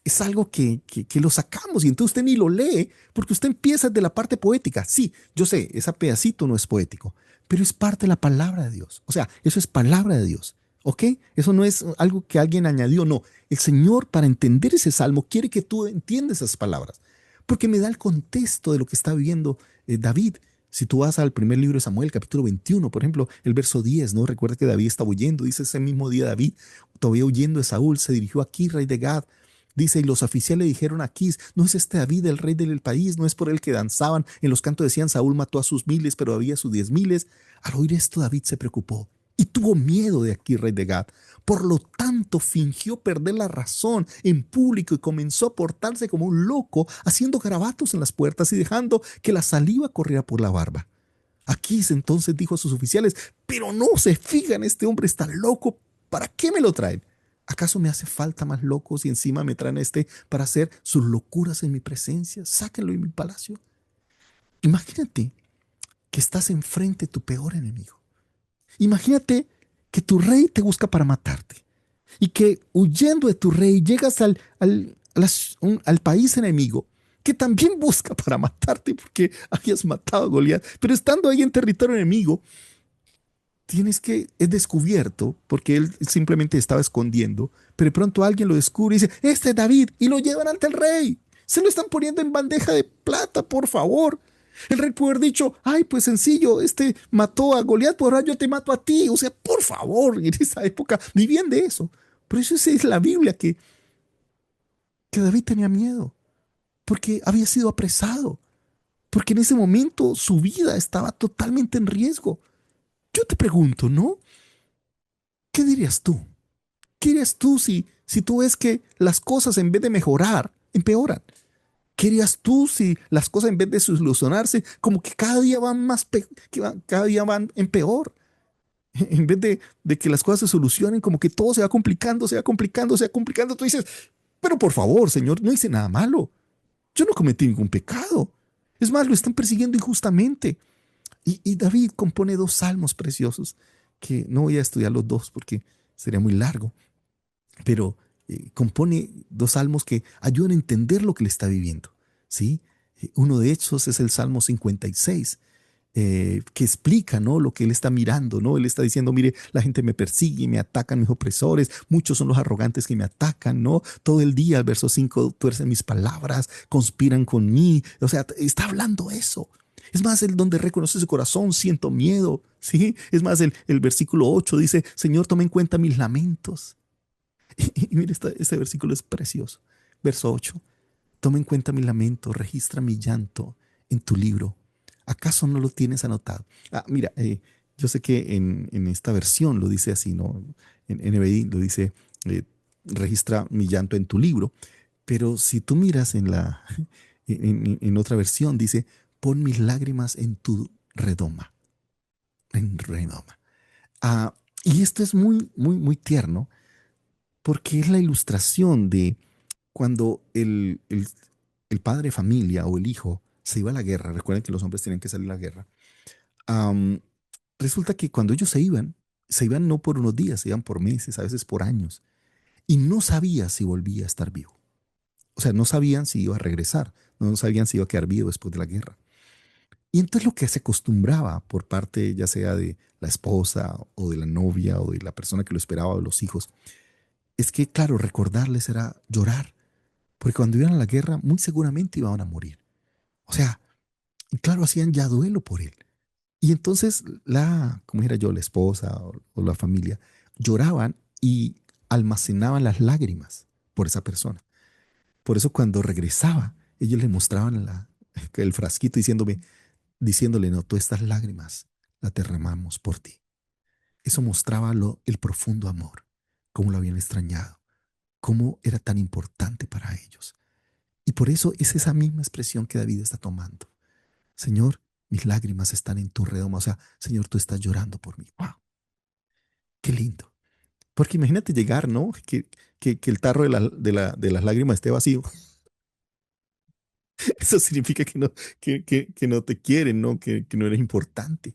es algo que lo sacamos y entonces usted ni lo lee porque usted empieza de la parte poética. Sí, yo sé, ese pedacito no es poético, pero es parte de la palabra de Dios. O sea, eso es palabra de Dios. ¿Ok? Eso no es algo que alguien añadió, no. El Señor, para entender ese salmo, quiere que tú entiendas esas palabras, porque me da el contexto de lo que está viviendo David. Si tú vas al primer libro de Samuel, capítulo 21, por ejemplo, el verso 10, ¿no? Recuerda que David estaba huyendo, dice ese mismo día David, todavía huyendo de Saúl, se dirigió a Aquís, rey de Gad. Dice, y los oficiales dijeron a Aquís, no es este David el rey del país, no es por él que danzaban, en los cantos decían, Saúl mató a sus miles, pero había sus 10,000. Al oír esto, David se preocupó y tuvo miedo de Aquís, rey de Gad. Por lo tanto, fingió perder la razón en público y comenzó a portarse como un loco, haciendo garabatos en las puertas y dejando que la saliva corriera por la barba. Aquís entonces dijo a sus oficiales, pero no se fijan, este hombre está loco, ¿para qué me lo traen? ¿Acaso me hace falta más locos y encima me traen este para hacer sus locuras en mi presencia? Sáquenlo en mi palacio. Imagínate que estás enfrente de tu peor enemigo. Imagínate que tu rey te busca para matarte y que huyendo de tu rey llegas al país enemigo que también busca para matarte porque hayas matado a Goliat. Pero estando ahí en territorio enemigo, es descubierto porque él simplemente estaba escondiendo, pero de pronto alguien lo descubre y dice, este es David, y lo llevan ante el rey. Se lo están poniendo en bandeja de plata, por favor. El rey puede haber dicho, ay, pues sencillo, este mató a Goliat, por ahora yo te mato a ti. O sea, por favor, en esa época vivían de eso. Por eso es la Biblia que David tenía miedo, porque había sido apresado, porque en ese momento su vida estaba totalmente en riesgo. Yo te pregunto, ¿no? ¿Qué dirías tú? ¿Qué harías tú si tú ves que las cosas en vez de mejorar, empeoran? ¿Qué harías tú si las cosas en vez de solucionarse, como que cada día van cada día van en peor? En vez de que las cosas se solucionen, como que todo se va complicando, se va complicando, se va complicando. Tú dices, pero por favor, Señor, no hice nada malo. Yo no cometí ningún pecado. Es más, lo están persiguiendo injustamente. Y David compone dos salmos preciosos, que no voy a estudiar los dos porque sería muy largo, pero compone dos salmos que ayudan a entender lo que le está viviendo, ¿sí? Uno de esos es el Salmo 56, que explica, ¿no? Lo que él está mirando, ¿no? Él está diciendo, mire, la gente me persigue, me atacan mis opresores, muchos son los arrogantes que me atacan, ¿no? Todo el día, el verso 5 tuercen mis palabras, conspiran con mí, o sea, está hablando eso. Es más, el donde reconoce su corazón, siento miedo, ¿sí? Es más, el versículo 8 dice, Señor, toma en cuenta mis lamentos. Y mire, este versículo es precioso. Verso 8. Toma en cuenta mi lamento, registra mi llanto en tu libro. ¿Acaso no lo tienes anotado? Mira, yo sé que en esta versión lo dice así, ¿no? En NBI lo dice, eh, registra mi llanto en tu libro. Pero si tú miras en otra versión, dice, pon mis lágrimas en tu redoma. En redoma. Ah, y esto es muy, muy, muy tierno porque es la ilustración de cuando el padre de familia o el hijo se iba a la guerra. Recuerden que los hombres tenían que salir a la guerra. Am, Resulta que cuando ellos se iban no por unos días, se iban por meses, a veces por años, y no sabía si volvía a estar vivo. O sea, no sabían si iba a regresar, no sabían si iba a quedar vivo después de la guerra. Y entonces lo que se acostumbraba por parte ya sea de la esposa o de la novia o de la persona que lo esperaba o de los hijos, es que, claro, recordarles era llorar, porque cuando iban a la guerra muy seguramente iban a morir. O sea, y claro, hacían ya duelo por él. Y entonces como dijera yo, la esposa o la familia, lloraban y almacenaban las lágrimas por esa persona. Por eso cuando regresaba, ellos le mostraban el frasquito diciéndole, no, todas estas lágrimas las derramamos por ti. Eso mostraba el profundo amor, cómo lo habían extrañado, cómo era tan importante para ellos. Y por eso es esa misma expresión que David está tomando. Señor, mis lágrimas están en tu redoma. O sea, Señor, tú estás llorando por mí. ¡Wow! ¡Qué lindo! Porque imagínate llegar, ¿no? Que el tarro de las lágrimas esté vacío. Eso significa que no te quieren, ¿no? Que no eres importante.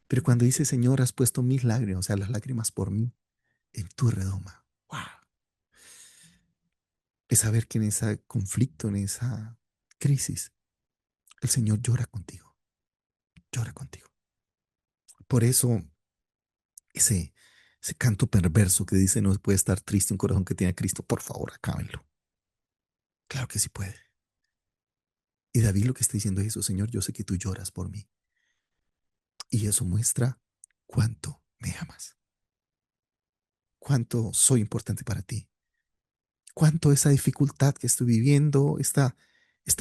Pero cuando dice, Señor, has puesto mis lágrimas, o sea, las lágrimas por mí, en tu redoma. ¡Wow! Es saber que en ese conflicto, en esa crisis, el Señor llora contigo, llora contigo. Por eso, ese, ese canto perverso que dice, no puede estar triste un corazón que tiene a Cristo, por favor, acábenlo. Claro que sí puede. Y David lo que está diciendo es eso, Señor, yo sé que tú lloras por mí. Y eso muestra cuánto me amas, cuánto soy importante para ti, cuánto esa dificultad que estoy viviendo, esta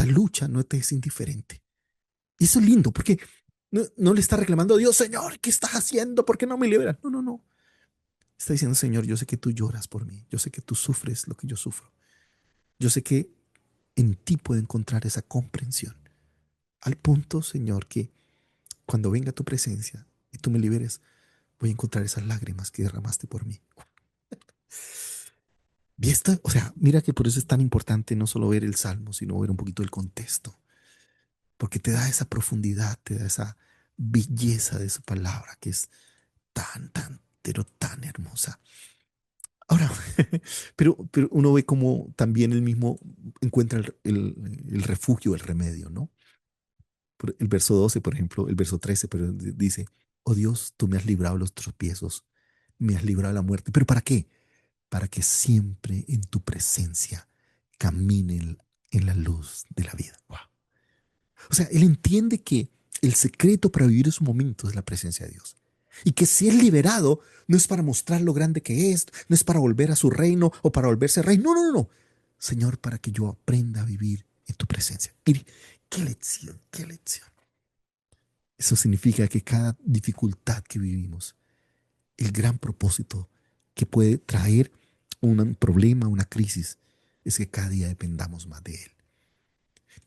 lucha no te es indiferente. Y eso es lindo, porque no le está reclamando a Dios, Señor, ¿qué estás haciendo? ¿Por qué no me liberas? No, no, no. Está diciendo, Señor, yo sé que tú lloras por mí, yo sé que tú sufres lo que yo sufro. Yo sé que en ti puedo encontrar esa comprensión. Al punto, Señor, que cuando venga tu presencia y tú me liberes, voy a encontrar esas lágrimas que derramaste por mí. Y esto, o sea, mira que por eso es tan importante no solo ver el salmo, sino ver un poquito el contexto, porque te da esa profundidad, te da esa belleza de su palabra que es pero tan hermosa. Ahora, pero uno ve como también el mismo encuentra el refugio, el remedio, ¿no? El verso 12, por ejemplo, el verso 13, pero dice, oh Dios, tú me has librado los tropiezos, me has librado de la muerte. ¿Pero para qué? Para que siempre en tu presencia camine en la luz de la vida. Wow. O sea, él entiende que el secreto para vivir esos momentos es la presencia de Dios. Y que si es liberado, no es para mostrar lo grande que es, no es para volver a su reino o para volverse rey. No, no, no, no. Señor, para que yo aprenda a vivir en tu presencia. Mire, qué lección, qué lección. Eso significa que cada dificultad que vivimos, el gran propósito que puede traer un problema, una crisis, es que cada día dependamos más de Él.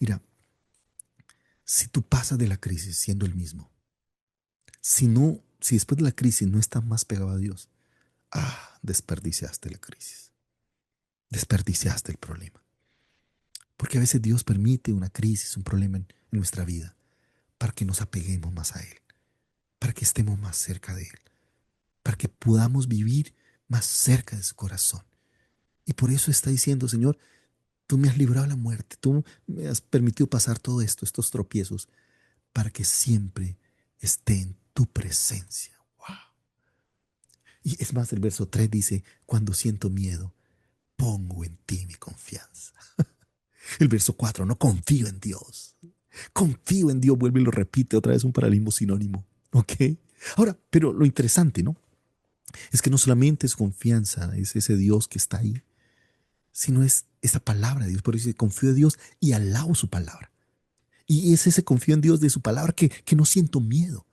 Mira, si tú pasas de la crisis siendo el mismo, si después de la crisis no estás más pegado a Dios, desperdiciaste la crisis, desperdiciaste el problema. Porque a veces Dios permite una crisis, un problema en nuestra vida para que nos apeguemos más a Él, para que estemos más cerca de Él, para que podamos vivir más cerca de su corazón. Y por eso está diciendo, Señor, tú me has librado de la muerte, tú me has permitido pasar todo esto, estos tropiezos, para que siempre esté en tu presencia. Wow. Y es más, el verso 3 dice, cuando siento miedo, pongo en ti mi confianza. El verso 4, no confío en Dios. Confío en Dios, vuelve y lo repite otra vez, un paralelismo sinónimo. ¿Ok? Ahora, pero lo interesante, ¿no? Es que no solamente es confianza, es ese Dios que está ahí, sino es esa palabra de Dios. Por eso dice, confío en Dios y alabo su palabra. Y es ese confío en Dios de su palabra que no siento miedo.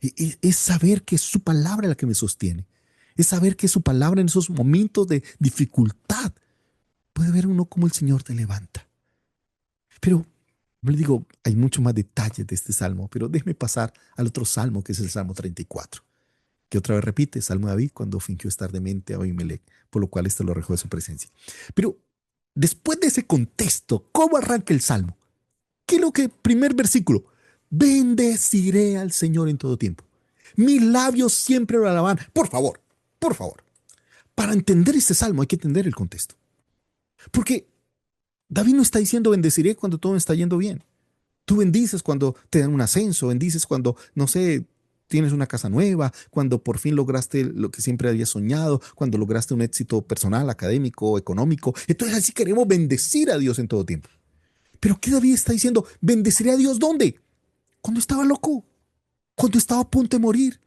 Es saber que es su palabra la que me sostiene. Es saber que su palabra en esos momentos de dificultad puede ver uno cómo el Señor te levanta. Pero, le digo, hay mucho más detalles de este salmo, pero déjeme pasar al otro salmo que es el Salmo 34, que otra vez repite, Salmo de David, cuando fingió estar demente a Abimelech, por lo cual este lo arrojó de su presencia. Pero después de ese contexto, ¿cómo arranca el salmo? ¿Qué es lo que, primer versículo? Bendeciré al Señor en todo tiempo. Mis labios siempre lo alaban. Por favor. Para entender este salmo hay que entender el contexto. Porque David no está diciendo bendeciré cuando todo me está yendo bien. Tú bendices cuando te dan un ascenso, bendices cuando, no sé, tienes una casa nueva, cuando por fin lograste lo que siempre habías soñado, cuando lograste un éxito personal, académico, económico. Entonces así queremos bendecir a Dios en todo tiempo. Pero ¿qué David está diciendo? ¿Bendeciré a Dios dónde? Cuando estaba loco, cuando estaba a punto de morir,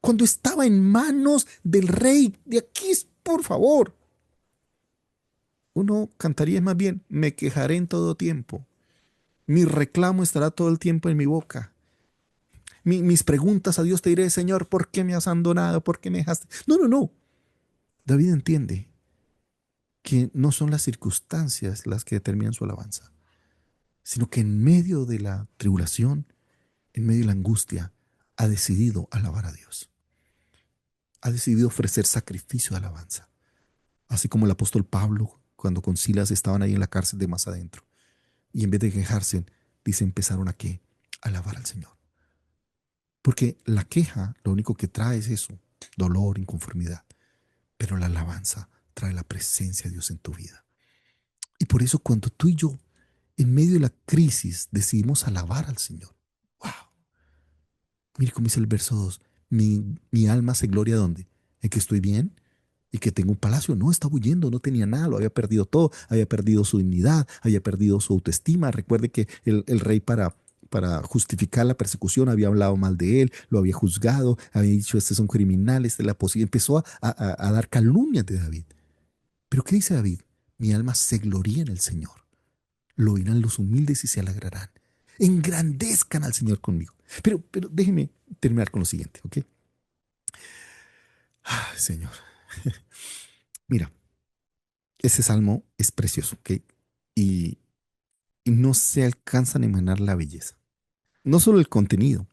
cuando estaba en manos del rey. De aquí, por favor. Uno cantaría más bien, me quejaré en todo tiempo. Mi reclamo estará todo el tiempo en mi boca. Mis preguntas a Dios te diré, Señor, ¿por qué me has abandonado? ¿Por qué me dejaste? No, no, no. David entiende que no son las circunstancias las que determinan su alabanza, sino que en medio de la tribulación, en medio de la angustia, ha decidido alabar a Dios. ha decidido ofrecer sacrificio de alabanza. Así como el apóstol Pablo, cuando con Silas estaban ahí en la cárcel de más adentro. Y en vez de quejarse, dice, empezaron a qué? A alabar al Señor. Porque la queja lo único que trae es eso, dolor, inconformidad. Pero la alabanza trae la presencia de Dios en tu vida. Y por eso cuando tú y yo, en medio de la crisis, decidimos alabar al Señor. ¡Wow! Mire cómo dice el verso 2. Mi alma se gloria ¿dónde? En que estoy bien y que tengo un palacio. No, estaba huyendo, no tenía nada, lo había perdido todo, había perdido su dignidad, había perdido su autoestima. Recuerde que el rey para justificar la persecución había hablado mal de él, lo había juzgado, había dicho, este es un criminal, este es la posible. Empezó a dar calumnias de David. Pero ¿qué dice David? Mi alma se gloría en el Señor. Lo oirán los humildes y se alegrarán. Engrandezcan al Señor conmigo. Pero déjeme terminar con lo siguiente, ¿ok? Ay, Señor. Mira, ese salmo es precioso, ¿ok? Y, y no se alcanzan a emanar la belleza. No solo el contenido.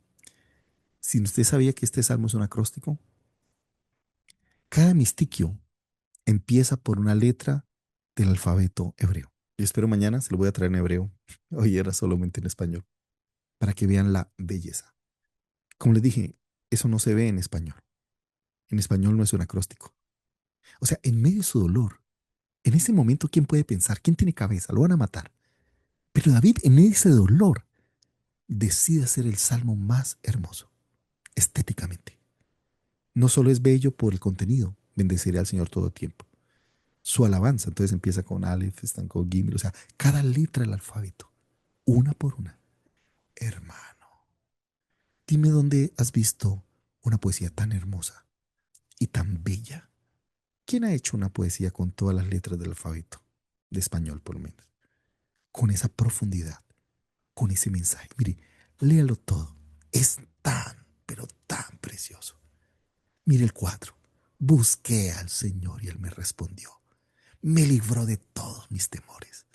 Si usted sabía que este salmo es un acróstico, cada mistiquio empieza por una letra del alfabeto hebreo. Yo espero mañana se lo voy a traer en hebreo. Hoy era solamente en español, para que vean la belleza. Como les dije, eso no se ve en español. En español no es un acróstico. O sea, en medio de su dolor, en ese momento, ¿quién puede pensar? ¿Quién tiene cabeza? Lo van a matar. Pero David, en ese dolor, decide hacer el salmo más hermoso, estéticamente. No solo es bello por el contenido, bendeciré al Señor todo el tiempo. Su alabanza, entonces empieza con Aleph, están con Gimel, o sea, cada letra del alfabeto, una por una. Hermano, dime dónde has visto una poesía tan hermosa y tan bella. ¿Quién ha hecho una poesía con todas las letras del alfabeto? De español, por lo menos. Con esa profundidad, con ese mensaje. Mire, léalo todo. Es tan, pero tan precioso. Mire el 4. Busqué al Señor y Él me respondió. Me libró de todos mis temores.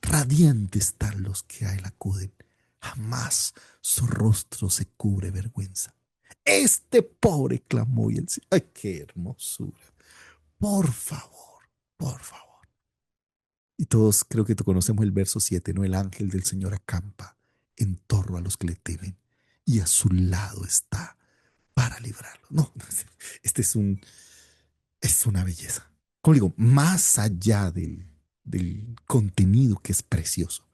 Radiantes están los que a Él acuden. Jamás su rostro se cubre vergüenza. Este pobre clamó y el Señor. ¡Ay, qué hermosura! Por favor, por favor. Y todos creo que conocemos el verso 7, ¿no? El ángel del Señor acampa en torno a los que le temen y a su lado está para librarlo. No, este es una belleza. Como digo, más allá del contenido que es precioso,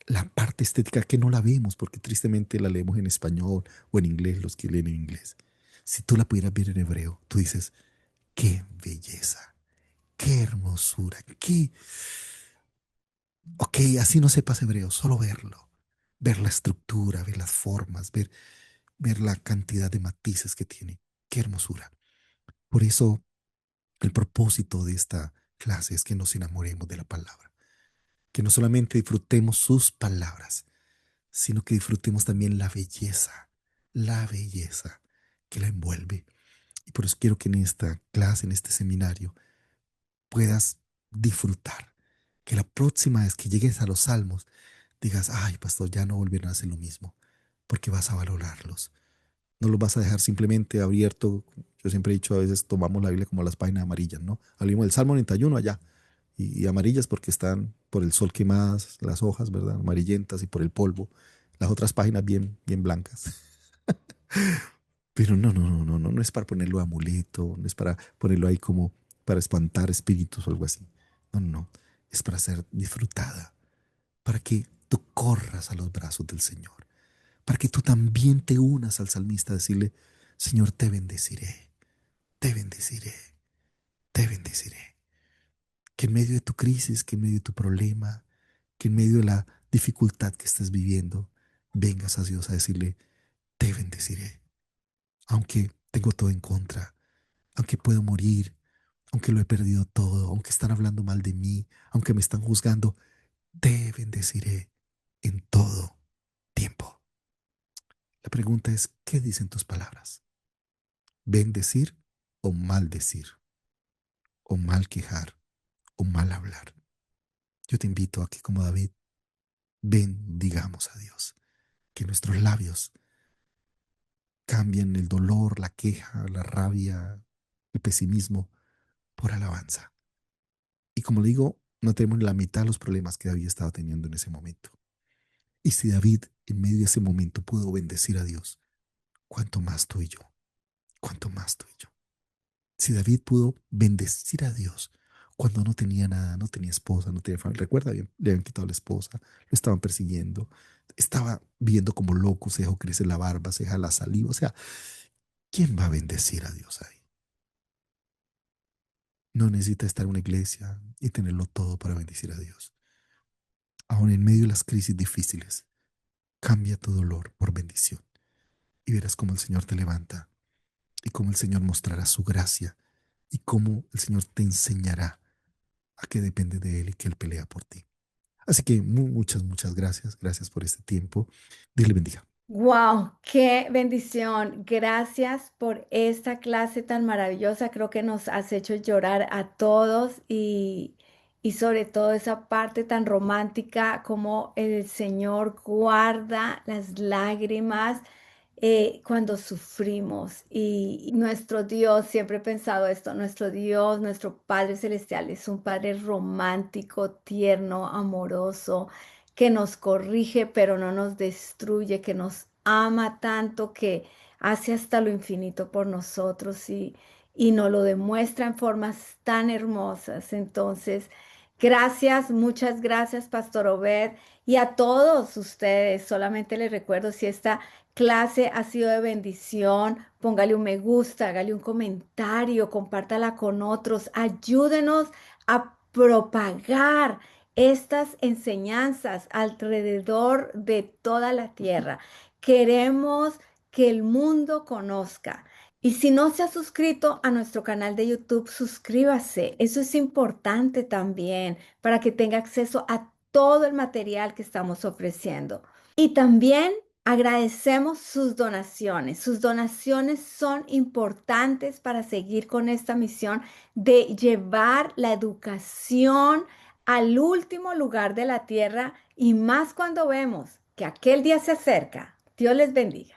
la parte estética que no la vemos porque tristemente la leemos en español o en inglés, los que leen en inglés. Si tú la pudieras ver en hebreo, tú dices, qué belleza, qué hermosura, qué... Ok, así no sepas hebreo, solo verlo, ver la estructura, ver las formas, ver la cantidad de matices que tiene. Qué hermosura. Por eso el propósito de esta clase es que nos enamoremos de la palabra, que no solamente disfrutemos sus palabras, sino que disfrutemos también la belleza que la envuelve. Y por eso quiero que en esta clase, en este seminario, puedas disfrutar, que la próxima vez que llegues a los salmos, digas, ay, pastor, ya no volverán a hacer lo mismo, porque vas a valorarlos. No los vas a dejar simplemente abierto. Yo siempre he dicho, a veces tomamos la Biblia como las páginas amarillas, ¿no? Hablamos del Salmo 91 allá, y amarillas porque están por el sol quemadas, las hojas, ¿verdad? Amarillentas y por el polvo. Las otras páginas bien, bien blancas. Pero no es para ponerlo de amuleto, no es para ponerlo ahí como para espantar espíritus o algo así. No, es para ser disfrutada, para que tú corras a los brazos del Señor, para que tú también te unas al salmista a decirle, Señor, te bendeciré, te bendeciré, te bendeciré. Que en medio de tu crisis, que en medio de tu problema, que en medio de la dificultad que estés viviendo, vengas a Dios a decirle, te bendeciré, aunque tengo todo en contra, aunque puedo morir, aunque lo he perdido todo, aunque están hablando mal de mí, aunque me están juzgando, te bendeciré en todo tiempo. La pregunta es, ¿qué dicen tus palabras? ¿Bendecir o maldecir? ¿O mal quejar? ¿O mal hablar? Yo te invito a que como David, bendigamos a Dios, que nuestros labios cambian el dolor, la queja, la rabia, el pesimismo por alabanza. Y como le digo, no tenemos ni la mitad de los problemas que David estaba teniendo en ese momento. Y si David en medio de ese momento pudo bendecir a Dios, ¿cuánto más tú y yo? ¿Cuánto más tú y yo? Si David pudo bendecir a Dios cuando no tenía nada, no tenía esposa, no tenía familia, recuerda, le habían quitado la esposa, lo estaban persiguiendo, estaba viviendo como loco, se dejó crecer la barba, se deja la saliva, o sea, ¿quién va a bendecir a Dios ahí? No necesita estar en una iglesia y tenerlo todo para bendecir a Dios. Aún en medio de las crisis difíciles, cambia tu dolor por bendición y verás cómo el Señor te levanta y cómo el Señor mostrará su gracia y cómo el Señor te enseñará a que depende de Él y que Él pelea por ti. Así que muchas, muchas gracias. Gracias por este tiempo. Dios le bendiga. Wow, qué bendición. Gracias por esta clase tan maravillosa. Creo que nos has hecho llorar a todos y sobre todo esa parte tan romántica como el Señor guarda las lágrimas cuando sufrimos. Y nuestro Dios, siempre he pensado esto, nuestro Dios, nuestro Padre Celestial es un Padre romántico, tierno, amoroso, que nos corrige, pero no nos destruye, que nos ama tanto, que hace hasta lo infinito por nosotros y nos lo demuestra en formas tan hermosas. Entonces, gracias, muchas gracias, Pastor Obed, y a todos ustedes. Solamente les recuerdo, si esta clase ha sido de bendición, póngale un me gusta, hágale un comentario, compártala con otros, ayúdenos a propagar estas enseñanzas alrededor de toda la tierra. Queremos que el mundo conozca. Y si no se ha suscrito a nuestro canal de YouTube, suscríbase. Eso es importante también para que tenga acceso a todo el material que estamos ofreciendo. Y también agradecemos sus donaciones. Sus donaciones son importantes para seguir con esta misión de llevar la educación al último lugar de la tierra y más cuando vemos que aquel día se acerca. Dios les bendiga.